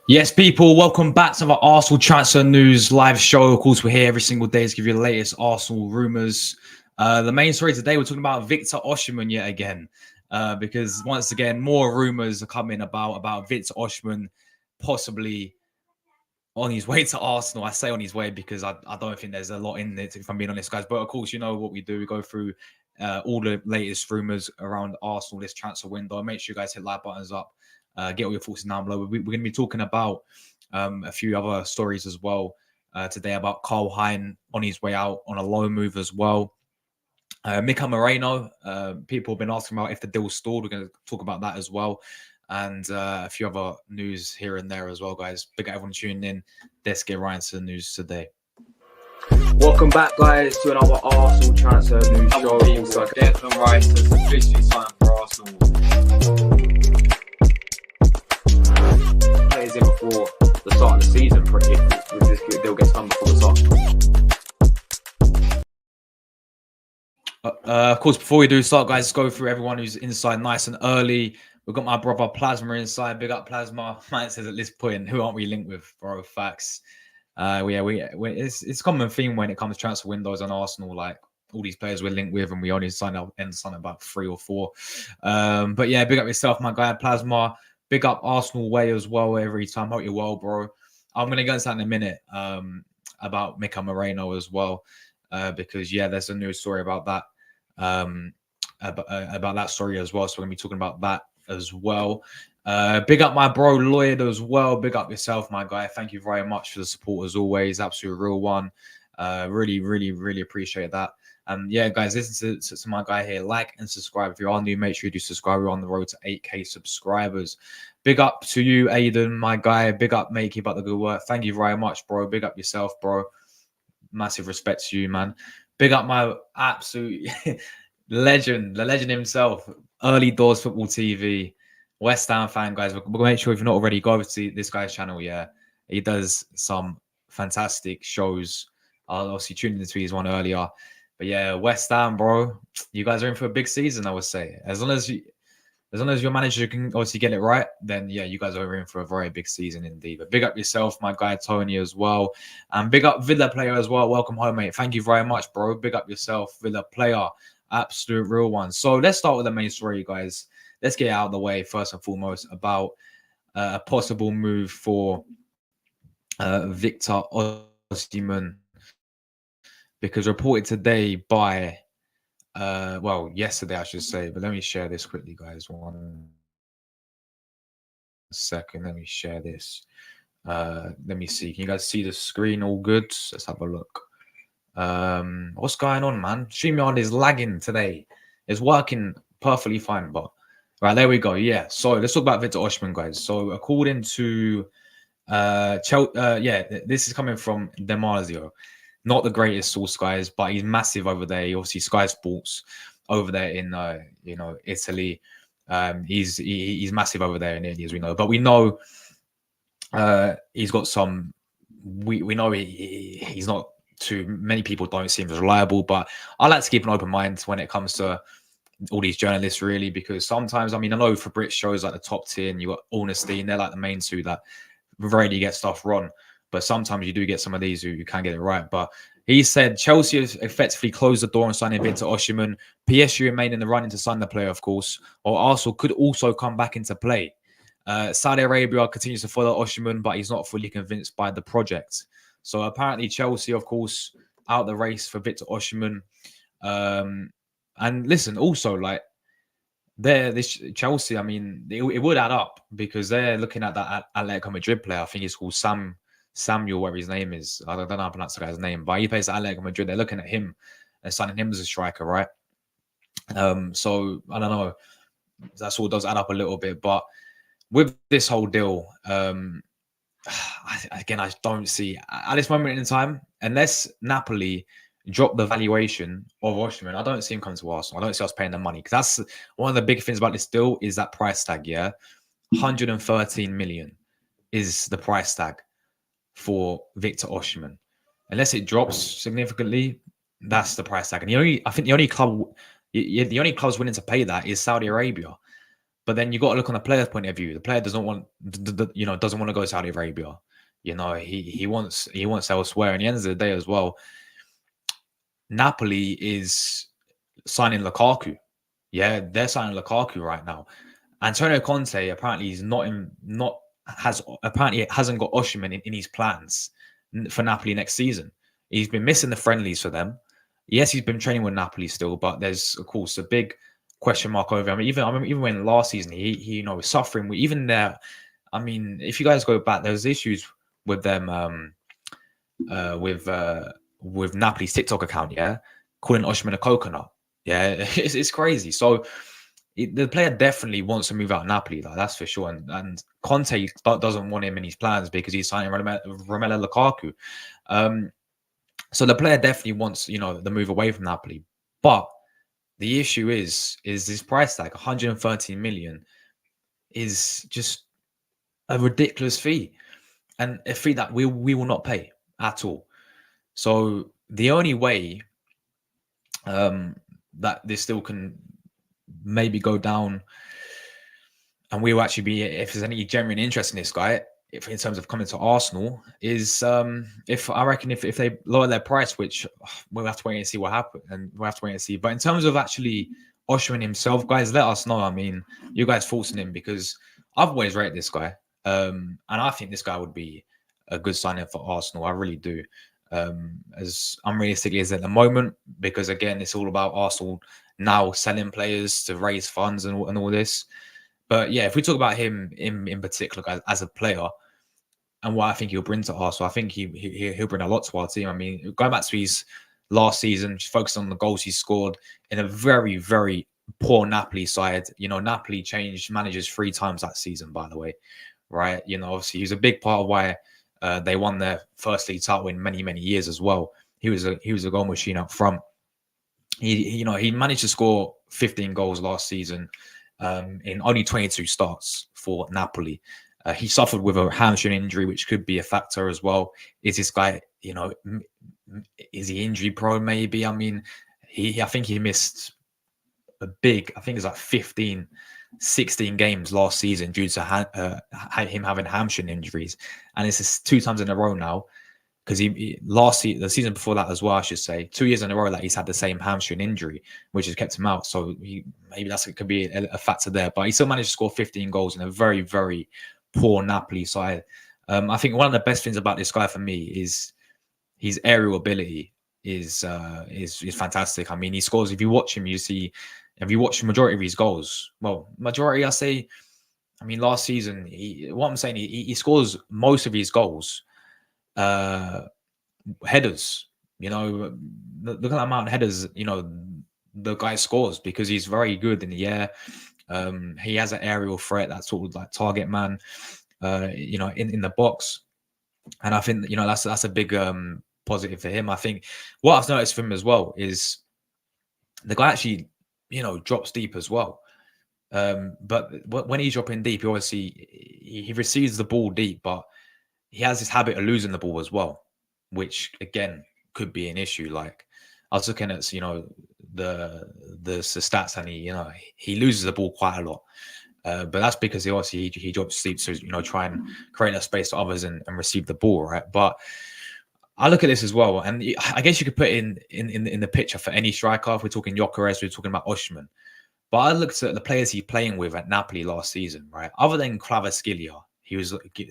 Yes, people, welcome back to our Arsenal Transfer News live show. Of course, we're here every single day to give you the latest Arsenal rumours. The main story today, we're talking about Victor Osimhen yet again, because once again, more rumours are coming about Victor Osimhen possibly on his way to Arsenal. I say on his way because I don't think there's a lot in it, if I'm being honest, guys. But of course, you know what we do. We go through all the latest rumours around Arsenal this transfer window. Make sure you guys hit like buttons up. Get all your thoughts down below. We're going to be talking about a few other stories as well today about Karl Hein on his way out on a loan move as well. Mikel Merino, people have been asking about if the deal's stalled. We're going to talk about that as well. And a few other news here and there as well, guys. Big up everyone tuning in. Let's get right into the news today. Welcome back, guys, to another Arsenal Transfer News show. Declan Rice has officially signed for Arsenal. Plays in before the start of the season, pretty if this deal gets done before the start. Of course, before we do start, guys, let's go through everyone who's inside nice and early. We've got my brother Plasma inside. Big up Plasma. Man says at this point, who aren't we linked with, bro? Facts. It's a common theme when it comes to transfer windows on Arsenal. Like all these players we're linked with, and we only sign about 3 or 4. But yeah, big up yourself, my guy Plasma. Big up Arsenal way as well every time. Hope you're well, bro. I'm going to go into that in a minute about Mikel Merino as well, because, yeah, there's a new story about that, about that story as well. So we're going to be talking about that as well. Big up my bro Lloyd as well. Big up yourself, my guy. Thank you very much for the support as always. Absolute real one. Really appreciate that. Yeah, guys, listen to my guy here. Like and subscribe. If you are new, make sure you do subscribe. We're on the road to 8K subscribers. Big up to you, Aiden, my guy. Big up, mate. Keep up the good work. Thank you very much, bro. Big up yourself, bro. Massive respect to you, man. Big up my absolute legend, the legend himself. Early Doors Football TV. West Ham fan, guys. We'll make sure if you're not already, go over to this guy's channel. Yeah, he does some fantastic shows. I'll obviously tuned into his one earlier. But yeah, West Ham, bro, you guys are in for a big season, I would say. As long as your manager can obviously get it right, then yeah, you guys are in for a very big season indeed. But big up yourself, my guy Tony as well. And big up Villa player as well. Welcome home, mate. Thank you very much, bro. Big up yourself, Villa player. Absolute real one. So let's start with the main story, guys. Let's get out of the way first and foremost about a possible move for Victor Osimhen. Because reported today by, yesterday, I should say. But let me share this quickly, guys. 1 second. Let me share this. Let me see. Can you guys see the screen all good? Let's have a look. What's going on, man? StreamYard is lagging today. It's working perfectly fine, but right, there we go. Yeah. So let's talk about Victor Osimhen, guys. So according to this is coming from Damasio. Not the greatest source, guys, but he's massive over there. He obviously Sky Sports over there in Italy. He's massive over there in Italy, as we know. But we know he's got some. We know he's not too many people don't seem as reliable, but I like to keep an open mind when it comes to all these journalists, really, because sometimes, I mean, I know for British shows like the Top 10, you got Honesty, and they're like the main two that rarely get stuff wrong. But sometimes you do get some of these who can't get it right. But he said Chelsea has effectively closed the door on signing Victor Osimhen. PSG remain in the running to sign the player, of course. Or Arsenal could also come back into play. Saudi Arabia continues to follow Osimhen, but he's not fully convinced by the project. So apparently Chelsea, of course, out the race for Victor Osimhen. And listen, also, like, this Chelsea, I mean, it would add up because they're looking at that Atletico Madrid player. I think it's called Samuel, whatever his name is. I don't know how to pronounce the guy's name, but he plays at Atletico Madrid. They're looking at him and signing him as a striker, right? So I don't know. That all does add up a little bit, but with this whole deal, again, I don't see at this moment in time, unless Napoli drop the valuation of Osimhen, I don't see him come to Arsenal. I don't see us paying the money, because that's one of the big things about this deal is that price tag. Yeah, 113 million is the price tag for Victor Osimhen. Unless it drops significantly, that's the price tag. And I think the only clubs willing to pay that is Saudi Arabia. But then you got to look on the player's point of view. The player doesn't want, doesn't want to go to Saudi Arabia. He wants elsewhere. And at the end of the day as well, Napoli is signing Lukaku. Yeah, they're signing Lukaku right now. Antonio Conte apparently hasn't got Osimhen in his plans for Napoli next season. He's been missing the friendlies for them. Yes, he's been training with Napoli still, but there's of course a big question mark over him. Even when last season he was suffering with even there. I mean, if you guys go back, there's issues with them with Napoli's TikTok account, yeah, calling Osimhen a coconut. Yeah, it's crazy. So the player definitely wants to move out of Napoli, that's for sure. And Conte doesn't want him in his plans because he's signing Romelu Lukaku. So the player definitely wants, the move away from Napoli. But the issue is this price tag, 113 million, is just a ridiculous fee, and a fee that we will not pay at all. So the only way that this still can maybe go down, and we will actually be, if there's any genuine interest in this guy, in terms of coming to Arsenal, is if they lower their price, which we'll have to wait and see what happens, and we'll have to wait and see. But in terms of actually Osimhen himself, guys, let us know. I mean, you guys thoughts on him, because I've always rated this guy, and I think this guy would be a good signing for Arsenal. I really do. As unrealistic as at the moment, because again, it's all about Arsenal now selling players to raise funds and all this. But yeah, if we talk about him in particular, guys, as a player and what I think he'll bring to Arsenal, I think he'll bring a lot to our team. I mean, going back to his last season, just focus on the goals he scored in a very, very poor Napoli side. Napoli changed managers 3 times that season, by the way, right? Obviously he was a big part of why they won their first league title in many, many years as well. He was a goal machine up front. He managed to score 15 goals last season in only 22 starts for Napoli. He suffered with a hamstring injury, which could be a factor as well. Is this guy, is he injury prone? Maybe. I mean, I think he missed I think it's like 15, 16 games last season due to him having hamstring injuries, and it's just 2 times in a row now. Because the season before that as well, I should say, 2 years in a row that he's had the same hamstring injury, which has kept him out. So maybe could be a factor there. But he still managed to score 15 goals in a very, very poor Napoli side. I think one of the best things about this guy for me is his aerial ability is fantastic. I mean, he scores. If you watch him, if you watch the majority of his goals, majority, I say. I mean, last season, he scores most of his goals. Headers, look at the amount of headers the guy scores, because he's very good in the air. He has an aerial threat, that's sort of like target man, in the box, and I think that's a big positive for him. I think what I've noticed from him as well is the guy actually drops deep as well. But when he's dropping deep, he receives the ball deep, but he has this habit of losing the ball as well, which again could be an issue. Like I was looking at the stats, and he loses the ball quite a lot. But that's because he drops deep, so try and create a space for others and receive the ball, right? But I look at this as well, and I guess you could put in the picture for any striker. If we're talking Gyökeres, we're talking about Osimhen. But I looked at the players he's playing with at Napoli last season, right? Other than Kvaratskhelia,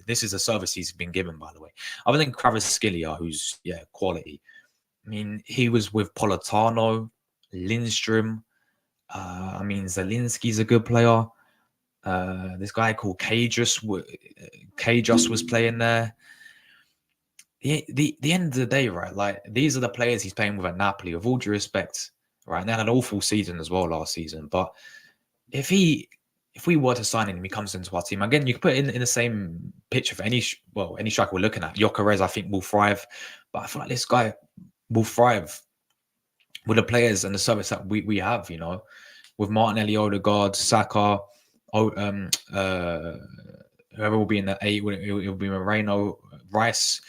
this is a service he's been given, by the way. Other than Kvaratskhelia, who's quality. I mean, he was with Politano, Lindstrom. I mean, Zielinski's a good player. This guy called Kajus was playing there. The end of the day, right? Like, these are the players he's playing with at Napoli, with all due respect, right? And they had an awful season as well last season. But if we were to sign him and he comes into our team, again, you could put it in the same picture for any striker we're looking at. Gyökeres, I think, will thrive. But I feel like this guy will thrive with the players and the service that we have, with Martinelli, Odegaard, Saka, whoever will be in the 8, it will be Merino, Rice.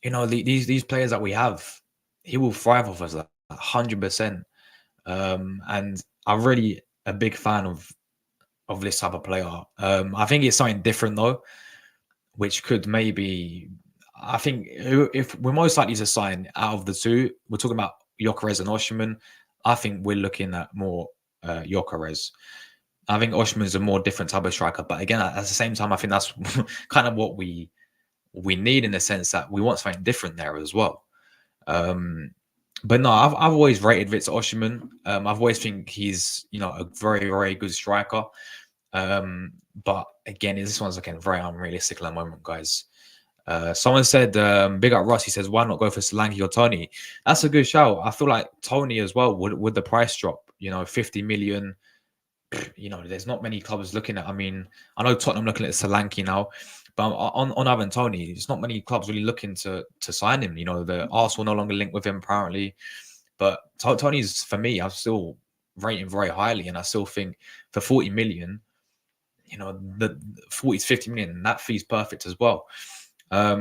These players that we have, he will thrive off us 100%. And I'm really a big fan of of this type of player. I think it's something different though, which could maybe. I think if we're most likely to sign out of the two, we're talking about Gyökeres and Osimhen. I think we're looking at more Gyökeres. I think Osimhen's a more different type of striker, but again, at the same time, I think that's kind of what we need in the sense that we want something different there as well. But no, I've always rated Victor Osimhen. I've always think he's a very, very good striker. But again, this one's looking very unrealistic at the moment, guys. Someone said, big up Ross, he says, why not go for Solanke or Tony? That's a good shout. I feel like Tony as well, with the price drop, 50 million, there's not many clubs looking at. I mean, I know Tottenham looking at Solanke now, but on Ivan Tony, there's not many clubs really looking to sign him. The Arsenal no longer linked with him apparently, but Tony's, for me, I'm still rating very highly, and I still think for 40 million, the 40 to 50 million, that fee's perfect as well. But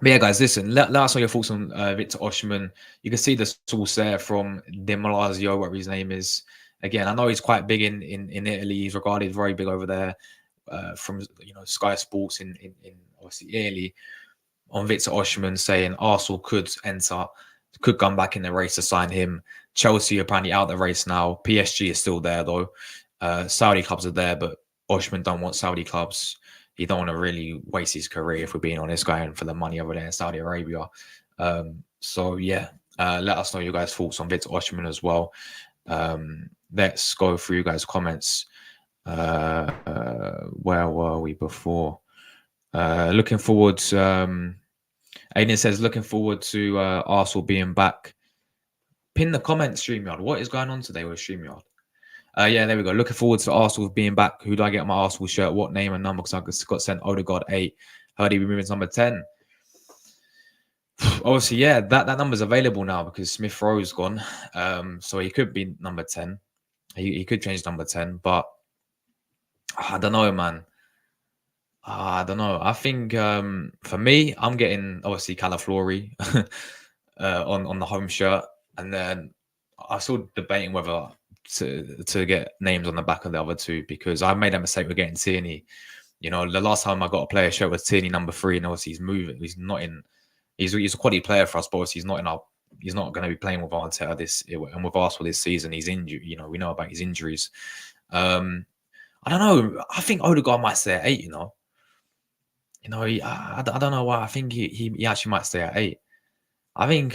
yeah, guys, listen, let us know your thoughts on Victor Osimhen. You can see the source there from De Malasio, whatever his name is. Again, I know he's quite big in Italy. He's regarded very big over there from Sky Sports in obviously Italy, on Victor Osimhen, saying Arsenal could come back in the race to sign him. Chelsea are apparently out the race now. PSG is still there though. Saudi clubs are there, but Osimhen don't want Saudi clubs. He don't want to really waste his career, if we're being honest, going for the money over there in Saudi Arabia. So yeah, let us know your guys' thoughts on Victor Osimhen as well. Let's go through you guys' comments. Where were we before? Looking forward to Aiden says, looking forward to Arsenal being back. Pin the comment, StreamYard. What is going on today with StreamYard? Yeah, there we go. Looking forward to Arsenal being back. Who do I get on my Arsenal shirt? What name and number? Because I got sent Odegaard 8. Heard he be moving to number 10. Obviously, yeah, that number's available now because Smith Rowe's gone. So he could be number 10. He could change number 10, but I don't know, man. I don't know. I think for me, I'm getting obviously Calaflori on the home shirt, and then I'm still debating whether to get names on the back of the other two, because I made a mistake with getting Tierney. The last time I got a player shirt was Tierney number 3, and obviously he's moving. He's not in. He's a quality player for us, but obviously he's not going to be playing with Arteta and with Arsenal this season. He's injured. We know about his injuries. I don't know. I think Odegaard might stay at 8. I don't know why. I think he actually might stay at 8. I think.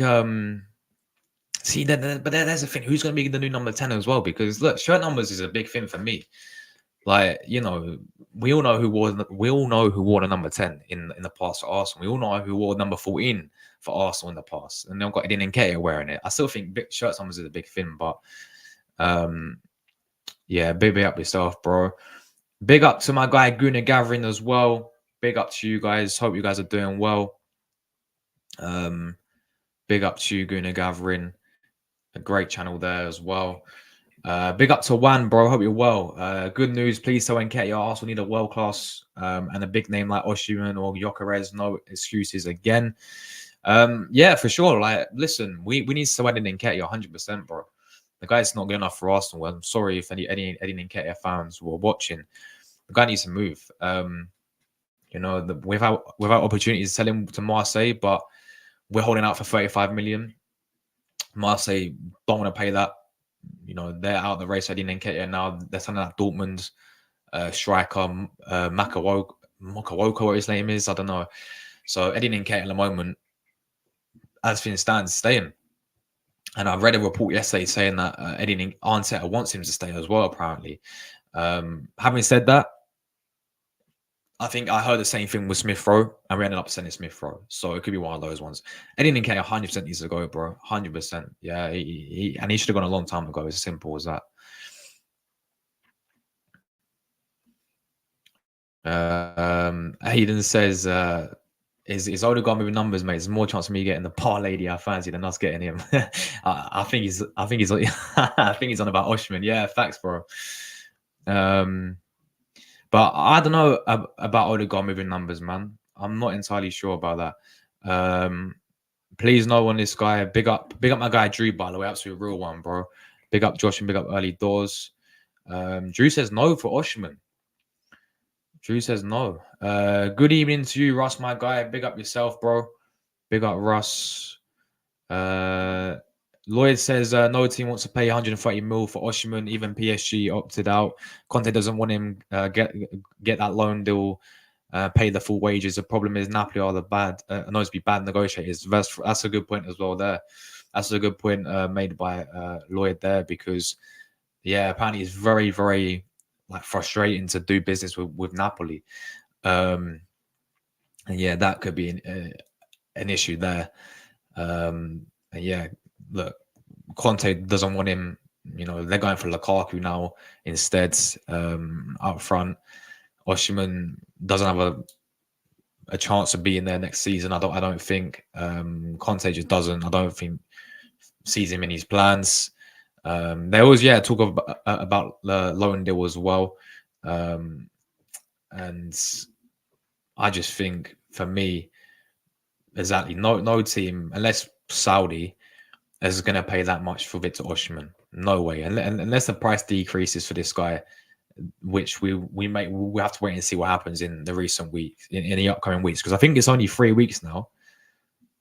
See, but there's the thing. Who's going to be the new number 10 as well? Because look, shirt numbers is a big thing for me. Like, we all know who wore the number 10 in the past for Arsenal. We all know who wore number 14 for Arsenal in the past, and they've got Edin Nketiah wearing it. I still think shirt numbers is a big thing, but yeah, big up yourself, bro. Big up to my guy Guna Gathering as well. Big up to you guys. Hope you guys are doing well. Big up to you, Guna Gathering. A great channel there as well. Big up to Juan, bro. Hope you're well. Good news. Please tell Nketiah Arsenal need a world class and a big name like Osimhen or Gyökeres. No excuses again. Yeah, for sure. Like, listen, we need to add in Nketiah 100%, bro. The guy's not good enough for Arsenal. I'm sorry if any Nketiah fans were watching. The guy needs to move. Without opportunities to sell him to Marseille, but we're holding out for 35 million. Marseille don't want to pay that. They're out of the race. Edin Nketiah now. They're selling that Dortmund striker, Makawoka, what his name is. I don't know. So Edin Nketiah at the moment, as things stand, staying. And I read a report yesterday saying that Arteta wants him to stay as well, apparently. Having said that, I think I heard the same thing with Smith Rowe, and we ended up sending Smith Rowe. So it could be one of those ones. Edin Nketiah 100% needs to go, bro. 100%. Yeah, he should have gone a long time ago. It's as simple as that. Hayden says, is Odegaard moving numbers, mate? There's more chance of me getting the par lady I fancy than us getting him. I think he's I think he's on about Osimhen. Yeah, facts, bro. But I don't know about Odegaard moving numbers, man. I'm not entirely sure about that. Please know on this guy. Big up my guy Drew, by the way. Absolute real one, bro. Big up Josh and big up Early Doors. Drew says no for Osimhen. Drew says no. Good evening to you, Russ, my guy. Big up yourself, bro. Big up, Russ. Lloyd says no team wants to pay 130 mil for Osimhen. Even PSG opted out. Conte doesn't want him get that loan deal, pay the full wages. The problem is Napoli are the knows to be bad negotiators. That's a good point as well there. That's a good point made by Lloyd there, because apparently it's very, very like frustrating to do business with Napoli. And that could be an issue there. Look, Conte doesn't want him. They're going for Lukaku now instead up front. Osimhen doesn't have a chance of being there next season. I don't think. Conte just doesn't. I don't think sees him in his plans. There was talk about the loan deal as well, and I just think for me, exactly, no team unless Saudi is going to pay that much for Victor Osimhen. No way, unless the price decreases for this guy, which we'll have to wait and see what happens in the recent weeks, in the upcoming weeks, because I think it's only 3 weeks now.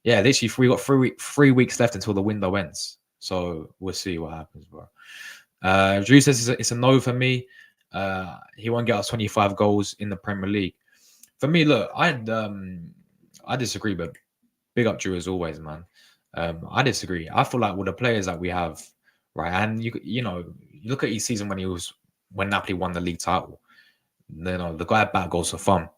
Yeah, literally we got 3 weeks left until the window ends. So we'll see what happens, bro. Drew says it's a no for me. He won't get us 25 goals in the Premier League. For me, look, I disagree, but big up Drew as always, man. I disagree. I feel like with the players that we have, right, and you look at his season when Napoli won the league title. The guy had bad goals for fun.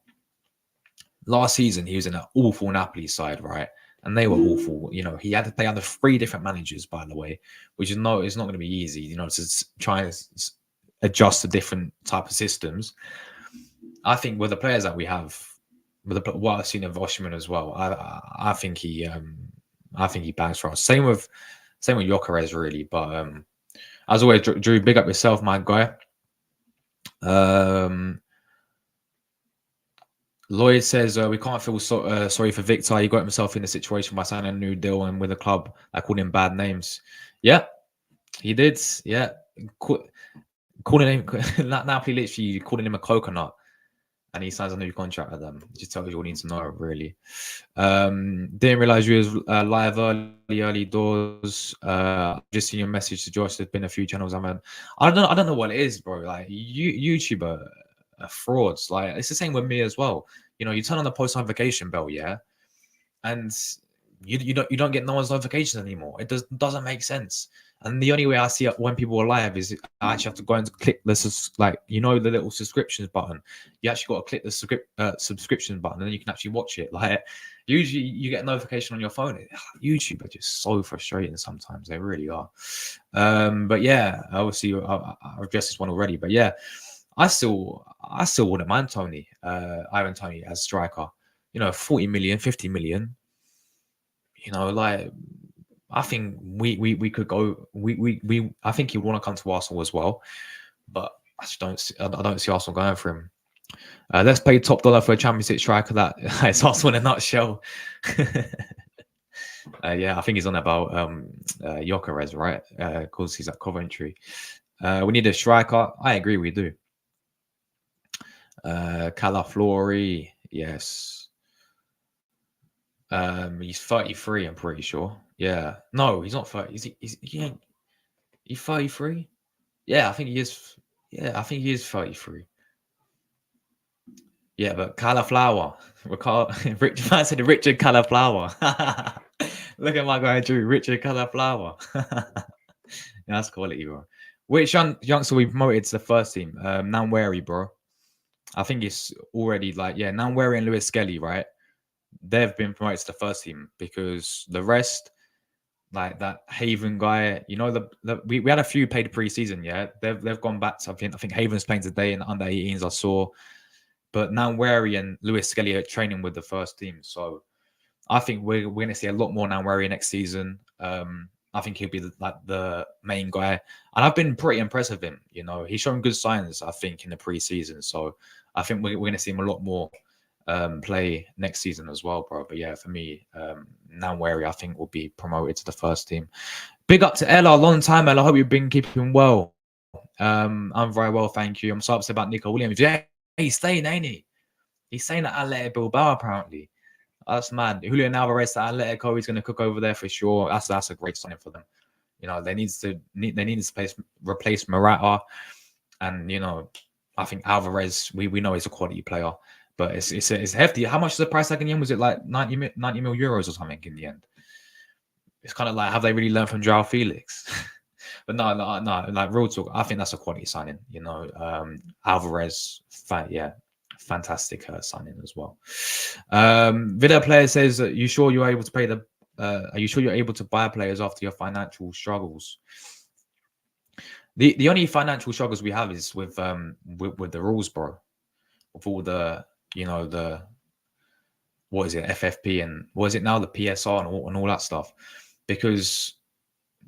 Last season, he was in an awful Napoli side, right? And they were awful. He had to play under 3 different managers, by the way, which it's not going to be easy, to try and adjust to different type of systems. I think with the players that we have, with what I've seen of Osimhen as well, I think he bangs for us. Same with Gyökeres, really. But as always, Drew, big up yourself, my guy. Lloyd says we can't feel sorry for Victor. He got himself in a situation by signing a new deal and with a club that called him bad names. Yeah, he did. Yeah, calling him Napoli, literally calling him a coconut, and he signs a new contract with them. It just tells you all you need to know, really. Didn't realize you was live early doors. Just seen your message to Josh. There's been a few channels I don't know what it is, bro. Like YouTuber frauds. Like it's the same with me as well. You turn on the post notification bell, and you don't get no one's notifications anymore. It doesn't make sense. And the only way I see it when people are live is I actually have to go and click this, the little subscriptions button. You actually got to click the subscription button, and then you can actually watch it. Like usually you get a notification on your phone. YouTube are just so frustrating sometimes. They really are. But yeah, obviously I've addressed this one already. But yeah, I still wouldn't mind Ivan Toney as striker. 40 million, 50 million. I think we could go. I think he would want to come to Arsenal as well, but I don't see Arsenal going for him. Let's pay top dollar for a Championship striker. That it's Arsenal in a nutshell. I think he's on about Gyökeres, right? Because he's at Coventry. We need a striker. I agree, we do. Calaflori, yes. He's 33, I'm pretty sure. Yeah. No, he's not 30. He's 33? Yeah, I think he is. Yeah, I think he is 33. Yeah, but cauliflower. Richard man said Richard Cauliflower. Look at my guy Drew, Richard Cauliflower. That's quality, bro. Which youngster we promoted to the first team? Nanwary, bro. I think it's already Nanwary and Lewis Skelly, right? They've been promoted to the first team, because the rest, like that Haven guy, we had a few played pre-season, they've gone back to, I think Haven's playing today in the under 18s I saw, but Nanwary and Lewis Skelly are training with the first team, so I think we're going to see a lot more Nanwary next season. I think he'll be the main guy, and I've been pretty impressed with him. He's shown good signs, I think, in the pre-season, so I think we're going to see him a lot more play next season as well, bro. But yeah, for me, Nanwary, I think, will be promoted to the first team. Big up to Ella, long time, Ella. I hope you've been keeping well. I'm very well, thank you. I'm so upset about Nico Williams. Yeah, he's staying, ain't he? He's staying at Atletico Bilbao apparently. That's mad. Julian Alvarez at Atletico, he's going to cook over there for sure. That's a great signing for them. You know, they need to replace Morata, and you know, I think Alvarez. We know he's a quality player, but it's hefty. How much is the price tag in the end? Was it like 90 mil euros or something in the end? It's kind of like, have they really learned from Joao Felix? But no, like real talk, I think that's a quality signing. You know, Alvarez, fantastic signing as well. Video player says, "Are you sure you're able to pay the? Are you sure you're able to buy players after your financial struggles?" The only financial struggles we have is with the rules, bro. With all the, you know, the, what is it, FFP, and what is it now, the PSR and all that stuff, because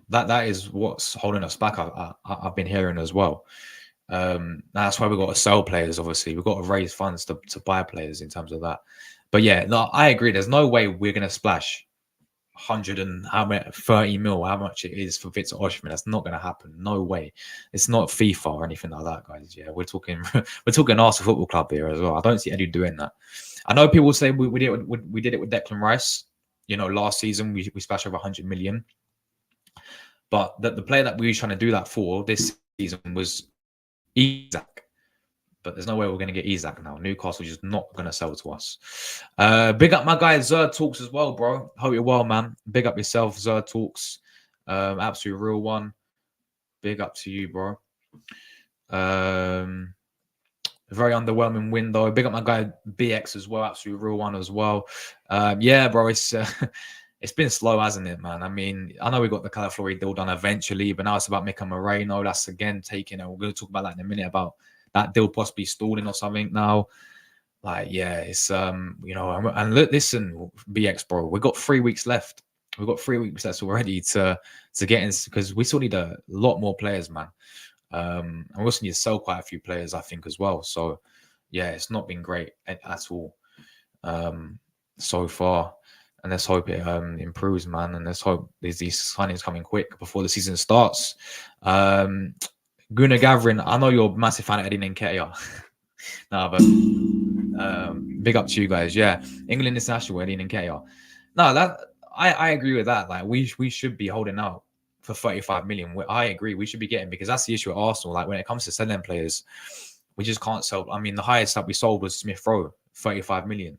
that is what's holding us back. I've been hearing as well. That's why we've got to sell players. Obviously, we've got to raise funds to buy players in terms of that. But yeah, no, I agree. There's no way we're gonna splash 30 mil, how much it is for Victor Osimhen. That's not gonna happen. No way. It's not FIFA or anything like that, guys. Yeah, we're talking Arsenal Football Club here as well. I don't see Eddie doing that. I know people say we did it with Declan Rice. You know, last season we splashed over 100 million. But the player that we were trying to do that for this season was Isak. But there's no way we're going to get Isak now. Newcastle just not going to sell to us. Big up my guy Zerd Talks as well, bro. Hope you're well, man. Big up yourself, Zerd Talks. Absolute real one. Big up to you, bro. Very underwhelming window. Big up my guy BX as well. Absolute real one as well. Yeah, bro. It's been slow, hasn't it, man? I mean, I know we got the Calaflori deal done eventually, but now it's about Mikel Merino. That's again taking it. We're going to talk about that in a minute, about that deal possibly stalling or something now. Like, yeah, it's you know, and look, listen, BX, bro, we've got 3 weeks left. We've got 3 weeks left already to get in, because we still need a lot more players, man. And we also need to sell quite a few players, I think, as well. So yeah, it's not been great at all so far. And let's hope it improves, man. And let's hope these signings coming quick before the season starts. Gunnar Gavrin, I know you're a massive fan of Eddie Nketiah. No, but big up to you guys. Yeah, England international Eddie Nketiah. No, that I agree with that. Like we should be holding out for 35 million. I agree, we should be getting, because that's the issue at Arsenal. Like when it comes to selling players, we just can't sell. I mean, the highest that we sold was Smith Rowe, 35 million.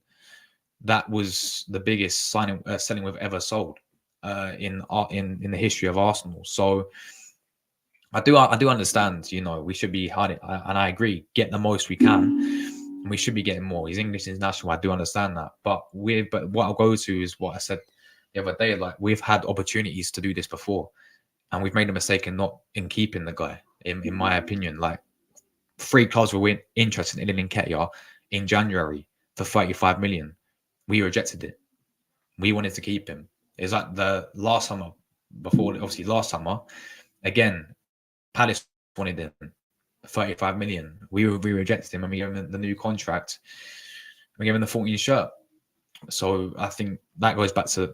That was the biggest selling we've ever sold in the history of Arsenal. So I do understand, you know, we should be hard, and I agree, get the most we can. And we should be getting more. He's English international. I do understand that, but what I'll go to is what I said the other day. Like, we've had opportunities to do this before, and we've made a mistake in keeping the guy. In my opinion, like 3 clubs were interested in Nketiah in January for 35 million. We rejected it. We wanted to keep him. It's like the last summer, before, obviously last summer, again, Palace wanted him 35 million. We rejected him, and we gave him the new contract. We gave him the 14 shirt. So I think that goes back to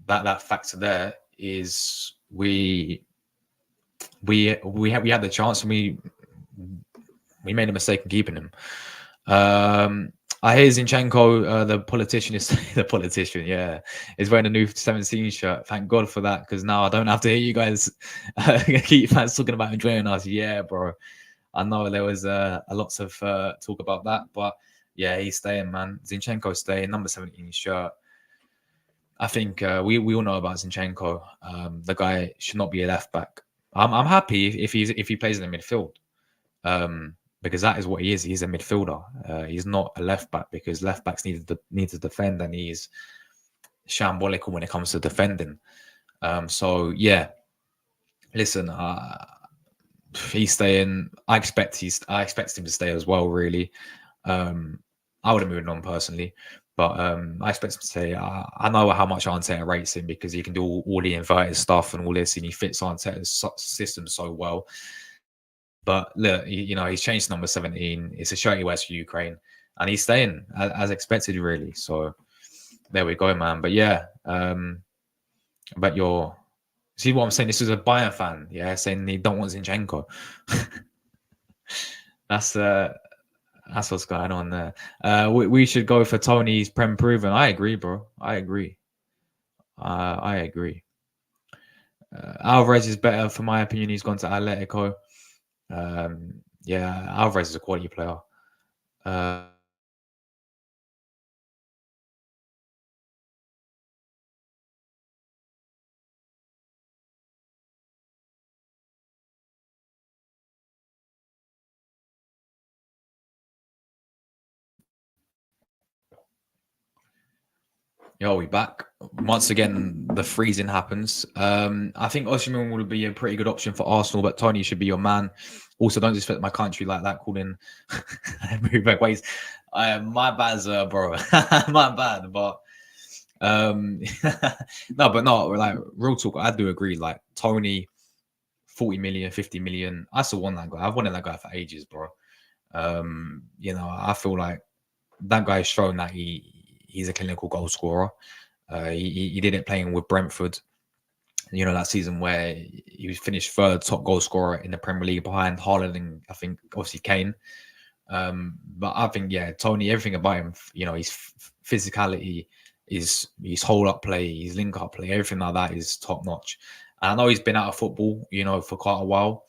that factor there is we had the chance, and we made a mistake in keeping him. I hear Zinchenko, the politician, is wearing a new 17 shirt. Thank God for that, because now I don't have to hear you guys keep fans talking about enjoying us. Yeah, bro. I know there was lots of talk about that, but yeah, he's staying, man. Zinchenko's staying, number 17 shirt. I think we all know about Zinchenko. The guy should not be a left back. I'm happy if he plays in the midfield. Because that is what he is. He's a midfielder. He's not a left back, because left backs need to defend, and he's shambolical when it comes to defending. So yeah, listen, he's staying. I expect him to stay as well. Really, I would have moved on personally, but I expect him to stay. I know how much Arteta rates him, because he can do all the inverted stuff and all this, and he fits Arteta's system so well. But look, you know, he's changed number 17. It's a shirt he wears for Ukraine, and he's staying as expected, really. So there we go, man. But yeah, I bet you're See what I'm saying? This is a Bayern fan, yeah, saying they don't want Zinchenko. That's what's going on there. We should go for Tony's Prem proven. I agree, bro. I agree. I agree. Alvarez is better, for my opinion. He's gone to Atletico. Yeah, Alvarez is a quality player. Yo, we back. Once again, the freezing happens. I think Osimhen will be a pretty good option for Arsenal, but Tony should be your man. Also, don't disrespect my country like that, calling move back ways. My bad, bro. My bad, but no, like real talk, I do agree. Like Tony, 40 million, 50 million. I still want that guy. I've wanted that guy for ages, bro. You know, I feel like that guy's shown that he's a clinical goal scorer. He did it playing with Brentford. You know, that season where he was finished third top goal scorer in the Premier League behind Haaland and I think obviously Kane. But I think, yeah, Tony, everything about him, you know, his physicality, his hold up play, his link up play, everything like that is top notch. And I know he's been out of football, you know, for quite a while.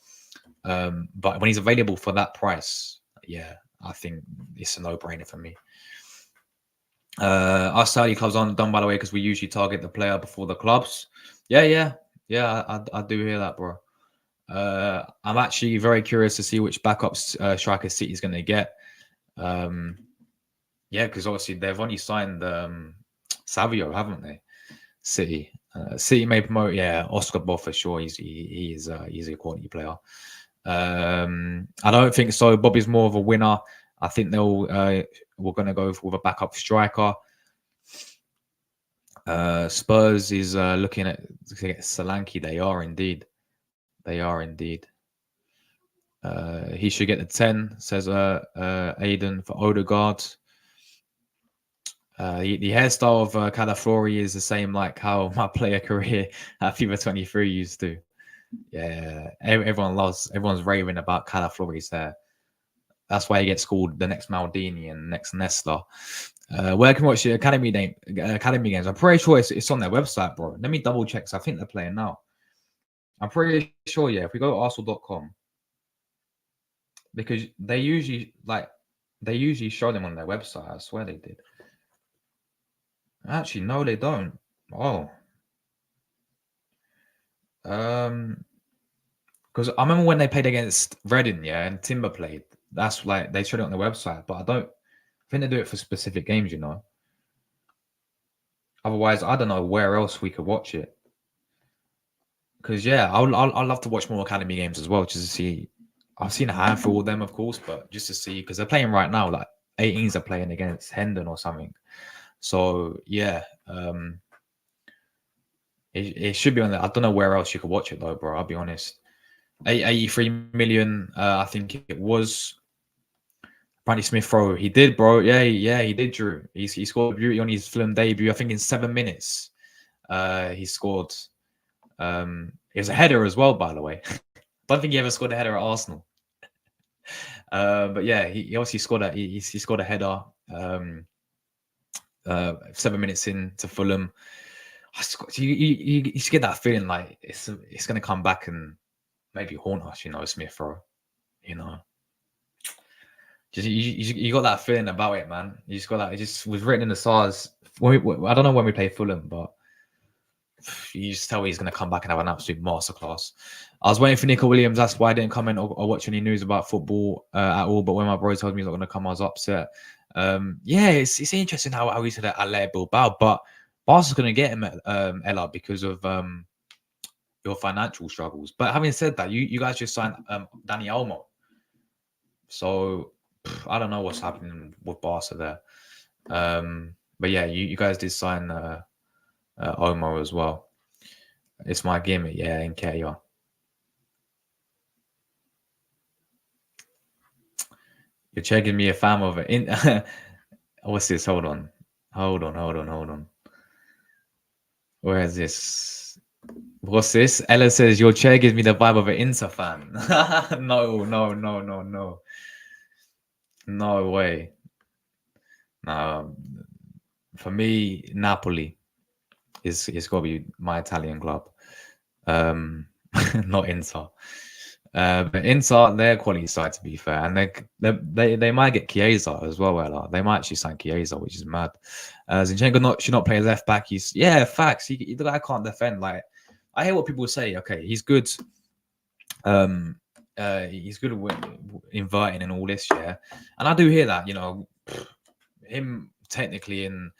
But when he's available for that price, yeah, I think it's a no-brainer for me. Our Saudi clubs aren't done, by the way, because we usually target the player before the clubs. Yeah, I do hear that, bro. I'm actually very curious to see which backups striker City is going to get. Yeah, because obviously they've only signed Savio, haven't they? City. City may promote, yeah, Oscar Bob for sure. He's a quality player. I don't think so. Bobby's more of a winner. I think we're going to go with a backup striker. Spurs is looking at Solanke. They are indeed. He should get the 10, says Aiden for Odegaard. The hairstyle of Calafiori is the same like how my player career at FIFA 23 used to. Yeah, everyone's raving about Calafiori's hair. That's why he gets called the next Maldini and next Nesta. Where can we watch the academy games? I'm pretty sure it's on their website, bro. Let me double check. I think they're playing now. I'm pretty sure, yeah. If we go to Arsenal.com, because they usually show them on their website. I swear they did. Actually, no, they don't. Oh. Because I remember when they played against Reading, yeah, and Timber played. That's like they showed it on the website, but I think they do it for specific games, you know. Otherwise, I don't know where else we could watch it. Because yeah, I'd love to watch more academy games as well, just to see. I've seen a handful of them, of course, but just to see because they're playing right now. Like 18s are playing against Hendon or something. So yeah, it should be on there. I don't know where else you could watch it though, bro. I'll be honest. 83 million, I think it was. Brandy Smith Rowe, he did, bro. Yeah, he did, Drew. He scored beauty on his film debut. I think in 7 minutes, he scored. It was a header as well, by the way. Don't think he ever scored a header at Arsenal. But yeah, he obviously scored he scored a header. 7 minutes in to Fulham. You get that feeling like it's going to come back and maybe haunt us, you know, Smith Rowe. You know. Just you got that feeling about it, man. You just got that. It just was written in the stars. I don't know when we play Fulham, but you just tell he's going to come back and have an absolute masterclass. I was waiting for Nico Williams. That's why I didn't comment or watch any news about football at all. But when my bro told me he's not going to come, I was upset. Yeah, it's interesting how he said that Atletico Bilbao, but Barca's going to get him at Ella because of your financial struggles. But having said that, you guys just signed Dani Olmo. So I don't know what's happening with Barca there. But yeah, you guys did sign Olmo as well. It's my gimmick, yeah, in KR. You're checking me a fan of it. What's this? Hold on. Where is this? What's this? Ella says your chair gives me the vibe of an Inter fan. No, no way. No, for me, Napoli is got to be my Italian club. Not Inter. But Inter, their quality side, to be fair, and they might get Chiesa as well. Ella. They might actually sign Chiesa, which is mad. Zinchenko should not play left back. Facts. The guy can't defend. Like, I hear what people say. Okay, he's good. He's good at inverting and all this, yeah. And I do hear that, him technically in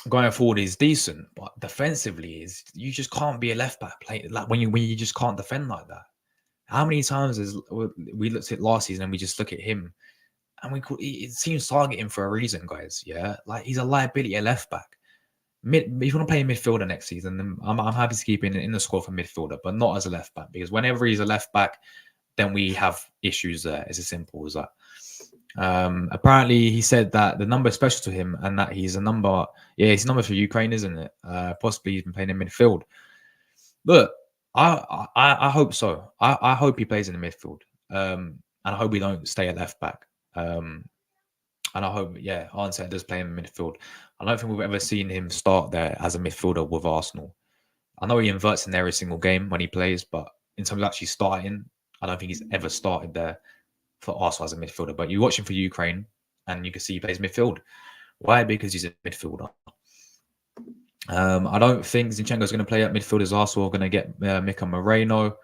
going forward is decent, but defensively you just can't be a left back like when you just can't defend like that. How many times we looked at last season and we just look at him and it seems targeting for a reason, guys. Yeah, like he's a liability at left back. If you want to play a midfielder next season, then I'm happy to keep him in the squad for midfielder, but not as a left back, because whenever he's a left back, then we have issues there. It's as simple as that. Apparently, he said that the number is special to him and that he's a number. Yeah, he's a number for Ukraine, isn't it? Possibly he's been playing in midfield. Look, I hope so. I hope he plays in the midfield, and I hope we don't stay at left back. And I hope, Arnett does play in midfield. I don't think we've ever seen him start there as a midfielder with Arsenal. I know he inverts in every single game when he plays, but in terms of actually starting, I don't think he's ever started there for Arsenal as a midfielder. But you watch him for Ukraine, and you can see he plays midfield. Why? Because he's a midfielder. I don't think Zinchenko's going to play at midfield as Arsenal are going to get Mikel Merino.